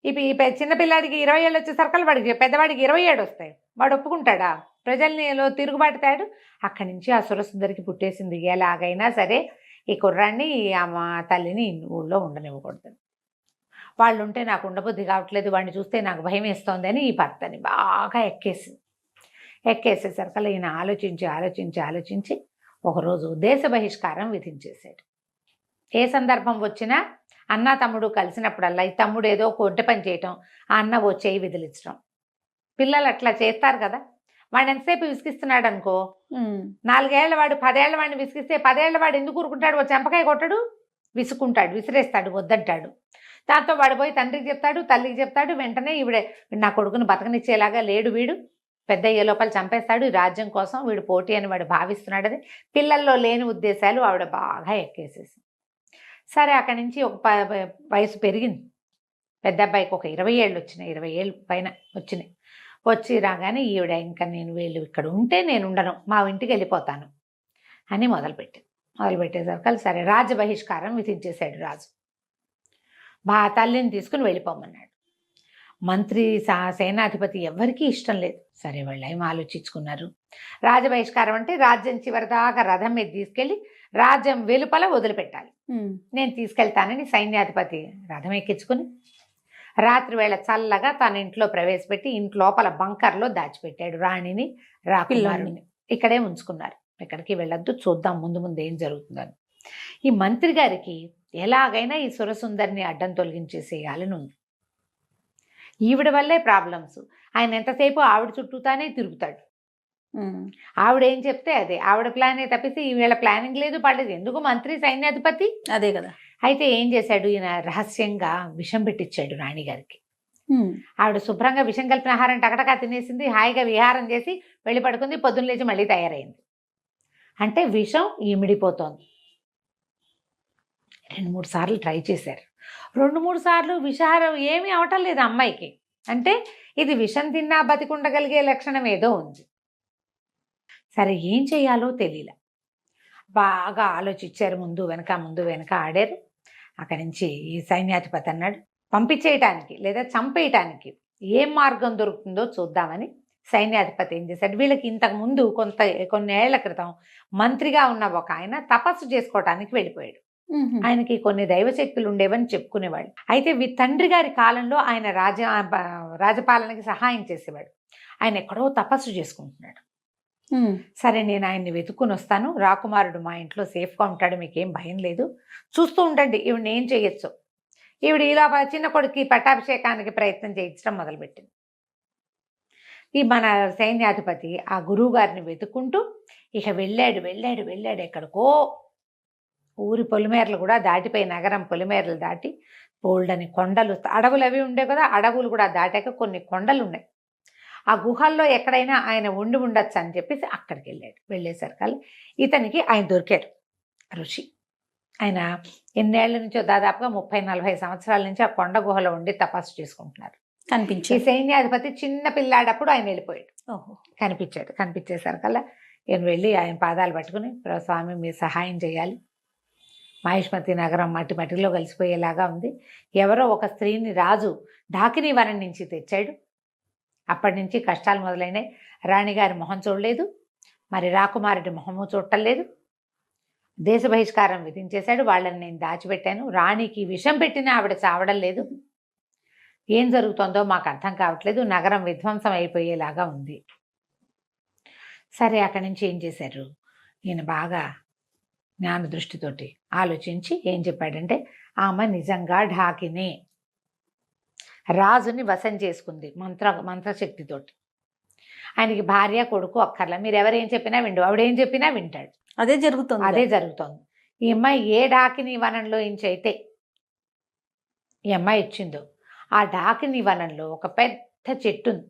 ఇప్పుడు ఈ చిన్న పిల్లాడికి 20 ఏళ్ళు వచ్చేసరికి వాడికి పెద్దవాడికి 27 వస్తాయి. వాడు ఒప్పుకుంటాడా? ప్రజల్నిలో తిరుగుబాటుతాడు. అక్కడి నుంచి ఆ సురసుందరికి పుట్టేసింది, ఎలాగైనా సరే ఈ కుర్రాన్ని మా తల్లిని ఊళ్ళో ఉండనివ్వకూడదు, వాళ్ళు ఉంటే నాకు ఉండబుద్ధి కావట్లేదు, వాడిని చూస్తే నాకు భయం వేస్తోంది అని ఈ భర్తని బాగా ఎక్కేసేసరికి ఈయన ఆలోచించి ఒకరోజు దేశ బహిష్కారం విధించేశాడు. ఏ సందర్భం వచ్చినా అన్న తమ్ముడు కలిసినప్పుడల్లా ఈ తమ్ముడు ఏదో ఒంటి పని చేయటం, ఆ అన్న ఓ చేయి విదిలించడం. పిల్లలు అట్లా చేస్తారు కదా. వాడు ఎంతసేపు విసిగిస్తున్నాడు అనుకో, 4 ఏళ్ల వాడు 10 ఏళ్ల వాడిని విసిగిస్తే 10 ఏళ్ల వాడు ఎందుకు ఊరుకుంటాడు? ఓ చెంపకాయ కొట్టడు, విసుకుంటాడు, విసిరేస్తాడు, వద్దంటాడు. దాంతో వాడు పోయి తండ్రికి చెప్తాడు, తల్లికి చెప్తాడు. వెంటనే ఈవిడే నా కొడుకుని బతకనిచ్చేలాగా లేడు, వీడు పెద్ద అయ్యే లోపల చంపేస్తాడు, ఈ రాజ్యం కోసం వీడు పోటీ అని వాడు భావిస్తున్నాడని పిల్లల్లో లేని ఉద్దేశాలు ఆవిడ బాగా ఎక్కేసేసి. సరే అక్కడి నుంచి ఒక వయసు పెరిగింది. పెద్ద అబ్బాయికి ఒక 20 ఏళ్ళు వచ్చినాయి, 20 ఏళ్ళు పైన వచ్చి రాగానే ఈవిడ ఇంకా నేను వీళ్ళు ఇక్కడ ఉంటే నేను ఉండను, మా ఇంటికి వెళ్ళిపోతాను అని మొదలుపెట్టేసరికి సరే రాజ్య బహిష్కారం విధించేశాడు రాజు. తల్లిని తీసుకుని వెళ్ళిపోమన్నాడు. మంత్రి సేనాధిపతి ఎవరికీ ఇష్టం లేదు. సరే వాళ్ళు ఏం ఆలోచించుకున్నారు, రాజబహిష్కారం అంటే రాజ్యం చివరిదాకా రథం మీద తీసుకెళ్ళి రాజ్యం వెలుపల వదిలిపెట్టాలి, నేను తీసుకెళ్తానని సైన్యాధిపతి రథం ఎక్కించుకుని రాత్రి వేళ చల్లగా తన ఇంట్లో ప్రవేశపెట్టి ఇంట్లోపల బంకర్లో దాచిపెట్టాడు రాణిని, రాకుమారుని. ఇక్కడే ఉంచుకున్నారు, ఎక్కడికి వెళ్ళొద్దు, చూద్దాం ముందు ఏం జరుగుతుందని. ఈ మంత్రి గారికి ఎలాగైనా ఈ సురసుందరిని అడ్డం తొలగించేసేయాలని ఉంది. ఈవిడ వల్లే ప్రాబ్లమ్స్. ఆయన ఎంతసేపు ఆవిడ చుట్టూతానే తిరుగుతాడు. ఆవిడ ఏం చెప్తే అదే, ఆవిడ ప్లానే తప్పిస్తే ఈవేళ ప్లానింగ్ లేదు, పడలేదు. ఎందుకు మంత్రి సైన్యాధిపతి అదే కదా. అయితే ఏం చేశాడు ఈయన, రహస్యంగా విషం పెట్టించాడు రాణిగారికి. ఆవిడ శుభ్రంగా విషం కలిపిన ఆహారం టకటకా తినేసింది, హాయిగా విహారం చేసి వెళ్ళి పడుకుంది. పొద్దున్న లేచి మళ్ళీ తయారైంది. అంటే విషం ఇమిడిపోతోంది. 2-3 సార్లు ట్రై చేశారు. 2-3 సార్లు విషాహారం ఏమీ అవటం లేదు అమ్మాయికి. అంటే ఇది విషం తిన్నా బతికుండగలిగే లక్షణం ఏదో ఉంది. సరే ఏం చేయాలో తెలియలే. బాగా ఆలోచించారు, ముందు వెనక ఆడారు. అక్కడి నుంచి ఈ సైన్యాధిపతి అన్నాడు, పంపించేయటానికి లేదా చంపేయటానికి ఏం మార్గం దొరుకుతుందో చూద్దామని సైన్యాధిపతి ఏం చేశాడు, వీళ్ళకి ఇంతకుముందు కొన్ని ఏళ్ల క్రితం మంత్రిగా ఉన్న ఒక ఆయన తపస్సు చేసుకోవటానికి వెళ్ళిపోయాడు. ఆయనకి కొన్ని దైవశక్తులు ఉండేవని చెప్పుకునేవాడు. అయితే తండ్రి గారి కాలంలో ఆయన రాజపాలనకి సహాయం చేసేవాడు. ఆయన ఎక్కడో తపస్సు చేసుకుంటున్నాడు. సరే నేను ఆయన్ని వెతుక్కుని వస్తాను, రాకుమారుడు మా ఇంట్లో సేఫ్గా ఉంటాడు, మీకేం భయం లేదు, చూస్తూ ఉండండి ఈవిడ ఏం చేయొచ్చు. ఈవిడ ఇలా చిన్న కొడుకు పట్టాభిషేకానికి ప్రయత్నం చేయించడం మొదలుపెట్టింది. ఈ మన సైన్యాధిపతి ఆ గురువు గారిని వెతుక్కుంటూ ఇక వెళ్ళాడు ఎక్కడికో. ఊరి పొలిమేరలు కూడా దాటిపోయి నగరం పొలిమేరలు దాటి బోల్డని కొండలు, అడవులు అవి ఉండే కదా, అడవులు కూడా దాటాక కొన్ని కొండలు ఉన్నాయి. ఆ గుహల్లో ఎక్కడైనా ఆయన ఉండొచ్చు అని చెప్పేసి అక్కడికి వెళ్ళేసరికి ఇతనికి ఆయన దొరికాడు, ఋషి. ఆయన ఎన్నేళ్ల నుంచో దాదాపుగా 30-40 సంవత్సరాల నుంచి ఆ కొండ గుహలో ఉండి తపస్సు చేసుకుంటున్నారు. ఈ సైన్యాధిపతి చిన్న పిల్లాడప్పుడు ఆయన వెళ్ళిపోయాడు. కనిపించేసరికల్లా నేను వెళ్ళి ఆయన పాదాలు పట్టుకుని, స్వామి మీరు సహాయం చేయాలి, మహిష్మతి నగరం మట్టిలో కలిసిపోయేలాగా ఉంది. ఎవరో ఒక స్త్రీని రాజు ఢాకినీ వనం నుంచి తెచ్చాడు. అప్పటి నుంచి కష్టాలు మొదలైనాయి. రాణిగారి మొహం చూడలేదు, మరి రాకుమారుడి మొహము చూడలేదు. దేశ బహిష్కారం విధించేశాడు. వాళ్ళని నేను దాచిపెట్టాను. రాణికి విషం పెట్టినా ఆవిడ చావడం లేదు. ఏం జరుగుతుందో మాకు అర్థం కావట్లేదు. నగరం విధ్వంసం అయిపోయేలాగా ఉంది. సరే అక్కడి నుంచి ఏం చేశారు, ఈయన బాగా జ్ఞాన దృష్టితోటి ఆలోచించి ఏం చెప్పాడంటే, ఆమె నిజంగా ఢాకినే రాజుని వశం చేసుకుంది మంత్రశక్తితోటి. ఆయనకి భార్య కొడుకు అక్కర్లా, మీరు ఎవరేం చెప్పినా విండు, ఆవిడేం చెప్పినా వింటాడు. అదే జరుగుతోంది. ఈ అమ్మాయి ఏ డాకిని వనంలో అయితే ఈ అమ్మాయి ఇచ్చిందో ఆ డాకిని వనంలో ఒక పెద్ద చెట్టు ఉంది.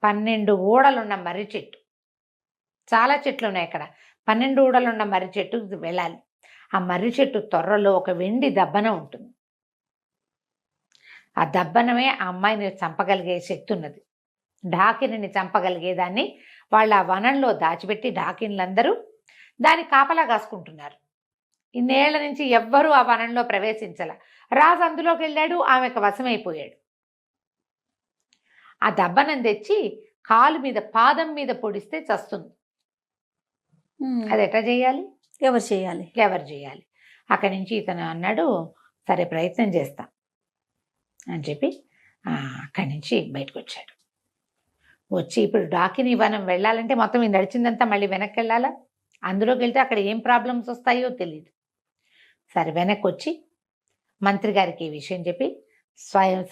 12 ఊడలున్న మర్రి చెట్టు. చాలా చెట్లు ఉన్నాయి అక్కడ. 12 ఊడలున్న మర్రి చెట్టుకు వెళ్ళాలి. ఆ మర్రి చెట్టు తొర్రలో ఒక వెండి దబ్బన ఉంటుంది. ఆ దబ్బనమే ఆ అమ్మాయిని చంపగలిగే శక్తి ఉన్నది. డాకిని చంపగలిగేదాన్ని వాళ్ళు ఆ వనంలో దాచిపెట్టి డాకిన్లందరూ దానికి కాపలా కాసుకుంటున్నారు. ఇన్నేళ్ల నుంచి ఎవ్వరూ ఆ వనంలో ప్రవేశించాల. రాజు అందులోకి వెళ్ళాడు, ఆమెకు వశమైపోయాడు. ఆ దబ్బనం తెచ్చి కాలు మీద పాదం మీద పొడిస్తే చస్తుంది. అది ఎట్లా చేయాలి? ఎవరు చేయాలి? ఎవరు చేయాలి? అక్కడి నుంచి ఇతను అన్నాడు, సరే ప్రయత్నం చేస్తా అని చెప్పి అక్కడి నుంచి బయటకు వచ్చాడు. వచ్చి ఇప్పుడు డాకిని వనం వెళ్ళాలంటే మొత్తం ఈ నడిచిందంతా మళ్ళీ వెనక్కి వెళ్ళాలా? అందులోకి వెళ్తే అక్కడ ఏం ప్రాబ్లమ్స్ వస్తాయో తెలియదు. సరే వెనక్కి వచ్చి మంత్రి గారికి ఈ విషయం చెప్పి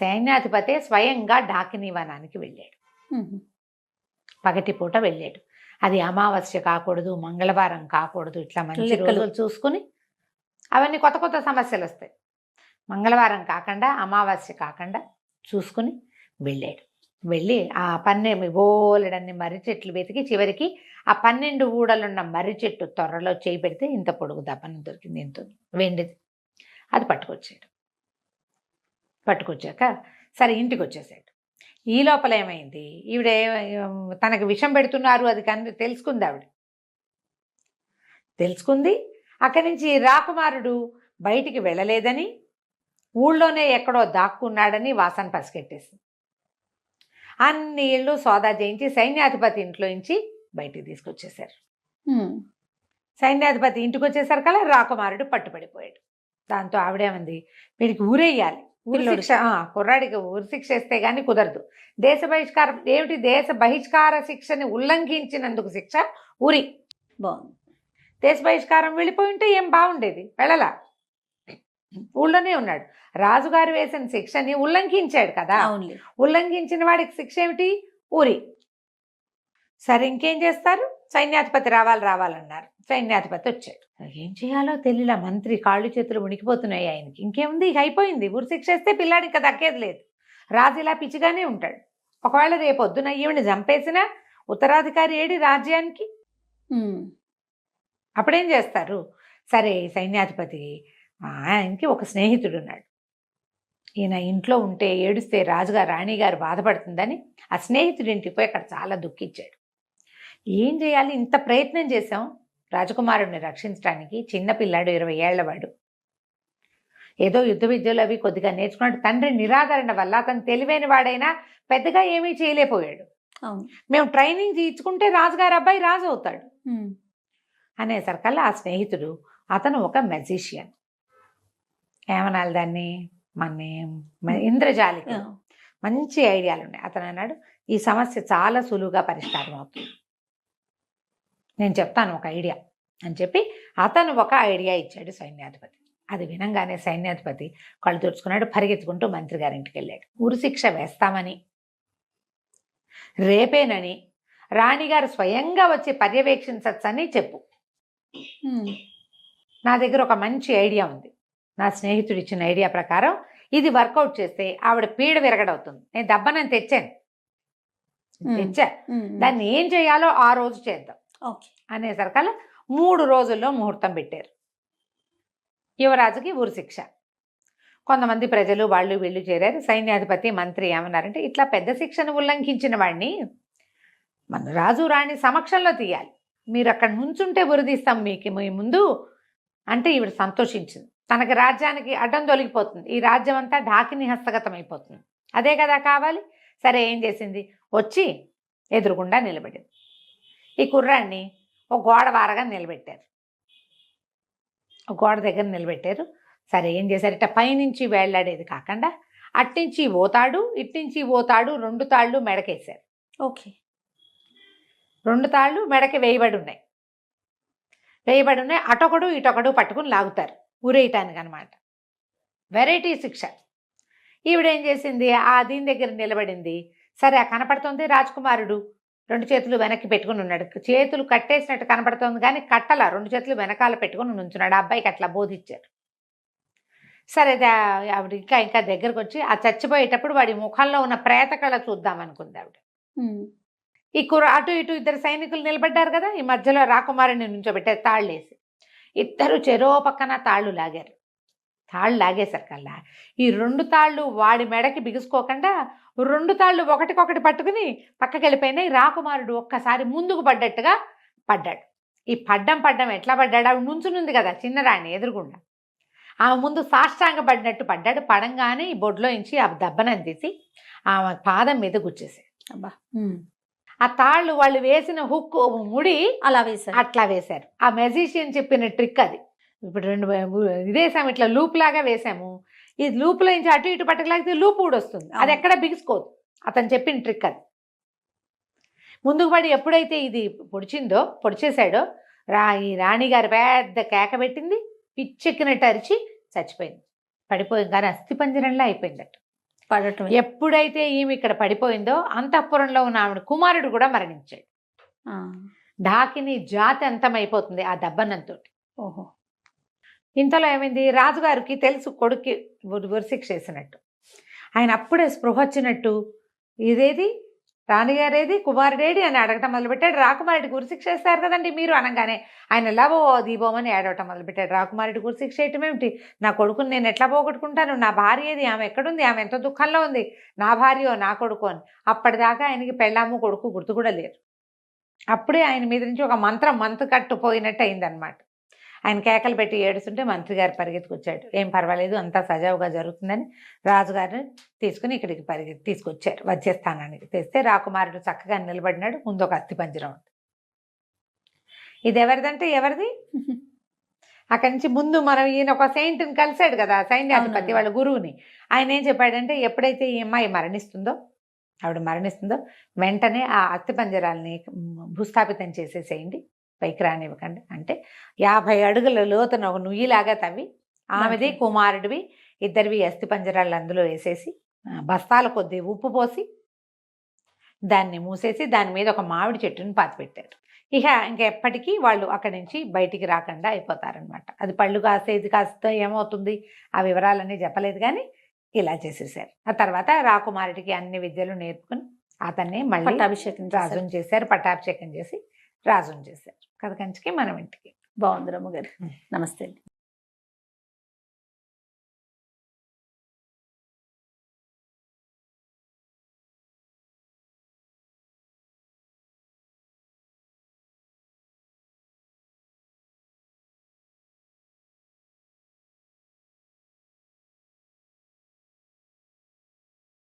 సైన్యాధిపతే స్వయంగా డాకిని వనానికి వెళ్ళాడు. పగటిపూట వెళ్ళాడు. అది అమావాస్య కాకూడదు, మంగళవారం కాకూడదు, ఇట్లా మంచి రోజులు చూసుకుని. అవన్నీ కొత్త కొత్త సమస్యలు వస్తాయి. మంగళవారం కాకుండా అమావాస్య కాకుండా చూసుకుని వెళ్ళాడు. వెళ్ళి ఆ బోలెడన్ని మర్రి చెట్లు వెతికి చివరికి ఆ 12 ఊడలున్న మర్రి చెట్టు త్వరలో చేయి పెడితే ఇంత పొడుగు దప్పనం దొరికింది, ఇంత వెండిది. అది పట్టుకొచ్చాక సరే ఇంటికి వచ్చేసాడు. ఈ లోపల ఏమైంది, ఈవిడ తనకు విషం పెడుతున్నారు అది కానీ తెలుసుకుంది. ఆవిడ తెలుసుకుంది. అక్కడి నుంచి రాకుమారుడు బయటికి వెళ్ళలేదని, ఊళ్ళోనే ఎక్కడో దాక్కున్నాడని వాసన పసిగట్టేసింది. అన్ని ఇళ్ళు సోదా చేయించి సైన్యాధిపతి ఇంట్లో నుంచి బయటికి తీసుకొచ్చేశారు. సైన్యాధిపతి ఇంటికి వచ్చేసరి కల్లా రాకుమారుడు పట్టుబడిపోయాడు. దాంతో ఆవిడేమంది, వీడికి ఊరేయాలి, శిక్ష, కుర్రాడికి ఊరి శిక్ష వేస్తే గానీ కుదరదు. దేశ బహిష్కారం ఏమిటి? దేశ బహిష్కార శిక్షని ఉల్లంఘించినందుకు శిక్ష ఊరి. బాగుంది. దేశ బహిష్కారం వెళ్ళిపోయి ఉంటే ఏం బాగుండేది, వెళ్ళలా, ఊళ్ళోనే ఉన్నాడు. రాజుగారు వేసిన శిక్షని ఉల్లంఘించాడు కదా, ఉల్లంఘించిన వాడికి శిక్ష ఏమిటి? ఊరి. సరే ఇంకేం చేస్తారు? సైన్యాధిపతి రావాలన్నారు. సైన్యాధిపతి వచ్చాడు. ఏం చేయాలో తెలియలా. మంత్రి కాళ్ళు చేతులు ఉనికిపోతున్నాయి ఆయనకి. ఇంకేముంది, ఇక అయిపోయింది. ఊరి శిక్ష వేస్తే పిల్లాడి ఇంకా దక్కేది లేదు. రాజు ఇలా పిచ్చిగానే ఉంటాడు. ఒకవేళ రేపొద్దున ఈవిని చంపేసిన ఉత్తరాధికారి ఏడి రాజ్యానికి? అప్పుడేం చేస్తారు? సరే సైన్యాధిపతి ఆయనకి ఒక స్నేహితుడు ఉన్నాడు. ఈయన ఇంట్లో ఉంటే ఏడుస్తే రాజుగారు రాణిగారు బాధపడుతుందని ఆ స్నేహితుడి ఇంటికి పోయి అక్కడ చాలా దుఃఖించాడు. ఏం చేయాలి, ఇంత ప్రయత్నం చేశాం రాజకుమారుడిని రక్షించడానికి. చిన్నపిల్లాడు, 20 ఏళ్లవాడు. ఏదో యుద్ధ విద్యలు అవి కొద్దిగా నేర్చుకున్నాడు. తండ్రి నిరాదరణ వల్ల అతను తెలివైన వాడైనా పెద్దగా ఏమీ చేయలేకపోయాడు. మేము ట్రైనింగ్ తీర్చుకుంటే రాజుగారు అబ్బాయి రాజు అవుతాడు అనేసరికల్లా ఆ స్నేహితుడు, అతను ఒక మెజిషియన్, ఏమనాలి దాన్ని, మన ఇంద్రజాలిక, మంచి ఐడియాలు ఉన్నాయి. అతను అన్నాడు, ఈ సమస్య చాలా సులువుగా పరిష్కారం అవుతుంది, నేను చెప్తాను ఒక ఐడియా అని చెప్పి అతను ఒక ఐడియా ఇచ్చాడు సైన్యాధిపతి. అది వినంగానే సైన్యాధిపతి కళ్ళు తుడుచుకున్నాడు. పరిగెత్తుకుంటూ మంత్రి గారింటికి వెళ్ళాడు. ఉరి శిక్ష వేస్తామని, రేపేనని రాణిగారు స్వయంగా వచ్చి పర్యవేక్షించచ్చని చెప్పు. నా దగ్గర ఒక మంచి ఐడియా ఉంది. నా స్నేహితుడు ఇచ్చిన ఐడియా ప్రకారం ఇది వర్కౌట్ చేస్తే ఆవిడ పీడ విరగడవుతుంది. నేను దబ్బనని తెచ్చా, దాన్ని ఏం చేయాలో ఆ రోజు చేద్దాం అనేసరికల్లా 3 రోజుల్లో ముహూర్తం పెట్టారు. యువరాజుకి ఊరి శిక్ష. కొంతమంది ప్రజలు వాళ్ళు వీళ్ళు చేరారు. సైన్యాధిపతి మంత్రి ఏమన్నారంటే, ఇట్లా పెద్ద శిక్షను ఉల్లంఘించిన వాడిని మన రాజు రాణి సమక్షంలో తీయాలి, మీరు అక్కడ నుంచుంటే ఉరిదీస్తాం మీకు మీ ముందు అంటే ఈవిడ సంతోషించింది. తనకి రాజ్యానికి అడ్డం తొలగిపోతుంది, ఈ రాజ్యం అంతా ఢాకిని హస్తగతం అయిపోతుంది, అదే కదా కావాలి. సరే ఏం చేసింది, వచ్చి ఎదురుగుండా నిలబడింది. ఈ కుర్రాన్ని ఒక గోడ వారగా నిలబెట్టారు, ఒక గోడ దగ్గర నిలబెట్టారు. సరే ఏం చేశారు, ఇట్లా పైనుంచి వేళ్లాడేది కాకుండా అట్నుంచి పోతాడు ఇట్నుంచి పోతాడు, 2 తాళ్ళు మెడకేశారు. ఓకే, 2 తాళ్ళు మెడకి వేయబడి ఉన్నాయి. అటొకడు ఇటొకడు పట్టుకుని లాగుతారు ఊరేయటానికి అనమాట. వెరైటీ శిక్ష. ఈవిడేం చేసింది, ఆ దీని దగ్గర నిలబడింది. సరే కనపడుతుంది రాజకుమారుడు 2 చేతులు వెనక్కి పెట్టుకుని ఉన్నాడు. చేతులు కట్టేసినట్టు కనపడుతుంది కానీ కట్టల, 2 చేతులు వెనకాల పెట్టుకుని నుంచున్నాడు. ఆ అబ్బాయికి అట్లా బోధించారు. సరే ఆవిడ ఇంకా దగ్గరకు వచ్చి ఆ చచ్చిపోయేటప్పుడు వాడి ముఖంలో ఉన్న ప్రేత కళ చూద్దాం అనుకుంది ఆవిడ. ఈ అటు ఇటు 2 సైనికులు నిలబడ్డారు కదా, ఈ మధ్యలో రాకుమారుని నుంచోబెట్టారు తాళ్ళేసి. ఇద్దరు చెరో పక్కన తాళ్ళు లాగారు. తాళ్ళు లాగేసరికల్లా ఈ 2 తాళ్ళు వాడి మెడకి బిగుసుకోకుండా 2 తాళ్ళు ఒకటికొకటి పట్టుకుని పక్కకి వెళ్ళిపోయినాయి. రాకుమారుడు ఒక్కసారి ముందుకు పడ్డట్టుగా పడ్డాడు. ఈ పడ్డం ఎట్లా పడ్డాడు, ఆవిడ నుంచునుంది కదా చిన్న రాణి ఎదురుగుండా, ఆమె ముందు సాష్టాంగ పడినట్టు పడ్డాడు. పడంగానే ఈ బొడ్లో నుంచి ఆ దెబ్బనం తీసి ఆమె పాదం మీద గుచ్చేసాడు. అబ్బా ఆ తాళ్ళు వాళ్ళు వేసిన హుక్ ముడి అలా వేశారు. అట్లా వేశారు. ఆ మెజిషియన్ చెప్పిన ట్రిక్ అది. ఇప్పుడు ఇదేసాము ఇట్లా లూప్ లాగా వేసాము, ఈ లూప్లో నుంచి అటు ఇటు పట్టకలాగితే లూప్ కూడా వస్తుంది, అది ఎక్కడ బిగుసుకోదు. అతను చెప్పిన ట్రిక్ అది. ముందుకు పడి ఎప్పుడైతే ఇది పొడిచేశాడో ఈ రాణిగారు పెద్ద కేక పెట్టింది, పిచ్చెక్కినట్టు అరిచి చచ్చిపోయింది. పడిపోయింది కానీ అస్థిపంజరంలో అయిపోయిందట. పడటం ఎప్పుడైతే ఈమె ఇక్కడ పడిపోయిందో అంతఃపురంలో ఉన్న ఆవిడ కుమారుడు కూడా మరణించాడు. ఢాకిని జాతి అంతమైపోతుంది ఆ దెబ్బనంతో. ఓహో. ఇంతలో ఏమైంది, రాజుగారికి తెలుసు కొడుక్కి ఉరిశిక్ష వేసినట్టు. ఆయన అప్పుడే స్పృహ వచ్చినట్టు, ఇదేది రాణిగారేది కుమారుడేడి అని అడగటం మొదలుపెట్టాడు. రాకుమారుడికి ఉరిశిక్ష వేస్తారు కదండి మీరు అనగానే ఆయన ఎలాగో దీపోమని ఏడవటం మొదలుపెట్టాడు. రాకుమారుడికి ఉరిశిక్ష వేయటం ఏమిటి, నా కొడుకుని నేను ఎట్లా పోగొట్టుకుంటాను, నా భార్య ఏది, ఆమె ఎక్కడుంది, ఆమె ఎంత దుఃఖంలో ఉంది, నా భార్యో నా కొడుకు అని. అప్పటిదాకా ఆయనకి పెళ్ళాము కొడుకు గుర్తు కూడా లేరు. అప్పుడే ఆయన మీద నుంచి ఒక మంత్రం కట్టుపోయినట్టు అయిందనమాట. ఆయన కేకలు పెట్టి ఏడుస్తుంటే మంత్రి గారు పరిగెత్తుకొచ్చాడు. ఏం పర్వాలేదు, అంతా సజావుగా జరుగుతుందని రాజుగారిని తీసుకుని ఇక్కడికి తీసుకొచ్చారు వచ్చేస్తానానికి. తెస్తే రాకుమారుడు చక్కగా నిలబడినాడు. ముందు ఒక అస్థిపంజరం ఉంది. ఇది ఎవరిదంటే ఎవరిది, అక్కడి నుంచి ముందు మనం ఈయన ఒక సెయింట్ని కలిశాడు కదా, సైన్యాధిపతి వాళ్ళ గురువుని. ఆయన ఏం చెప్పాడంటే ఎప్పుడైతే ఈ అమ్మాయి ఆవిడ మరణిస్తుందో వెంటనే ఆ అస్థిపంజరాలని భూస్థాపితం చేసేసేయండి, పైకి రానివ్వకండి. అంటే 50 అడుగుల లోతున ఒక నుయ్యిలాగా తవ్వి ఆమెది కుమారుడివి ఇద్దరివి అస్థిపంజరాలు అందులో వేసేసి బస్తాల కొద్దీ ఉప్పు పోసి దాన్ని మూసేసి దాని మీద ఒక మామిడి చెట్టుని పాతిపెట్టారు. ఇంకెప్పటికీ వాళ్ళు అక్కడి నుంచి బయటికి రాకుండా అయిపోతారనమాట. అది పళ్ళు కాసేది కాస్త ఏమవుతుంది ఆ వివరాలన్నీ చెప్పలేదు, కానీ ఇలా చేసేసారు. ఆ తర్వాత రాకుమారుడికి అన్ని విద్యలు నేర్పుకుని అతన్ని మళ్ళీ రాజుని చేశారు. పట్టాభిషేకం చేసి రాజుని చేశారు. కథ కంచికి మనం ఇంటికి. బాగుంది రమ్మగారు. నమస్తే.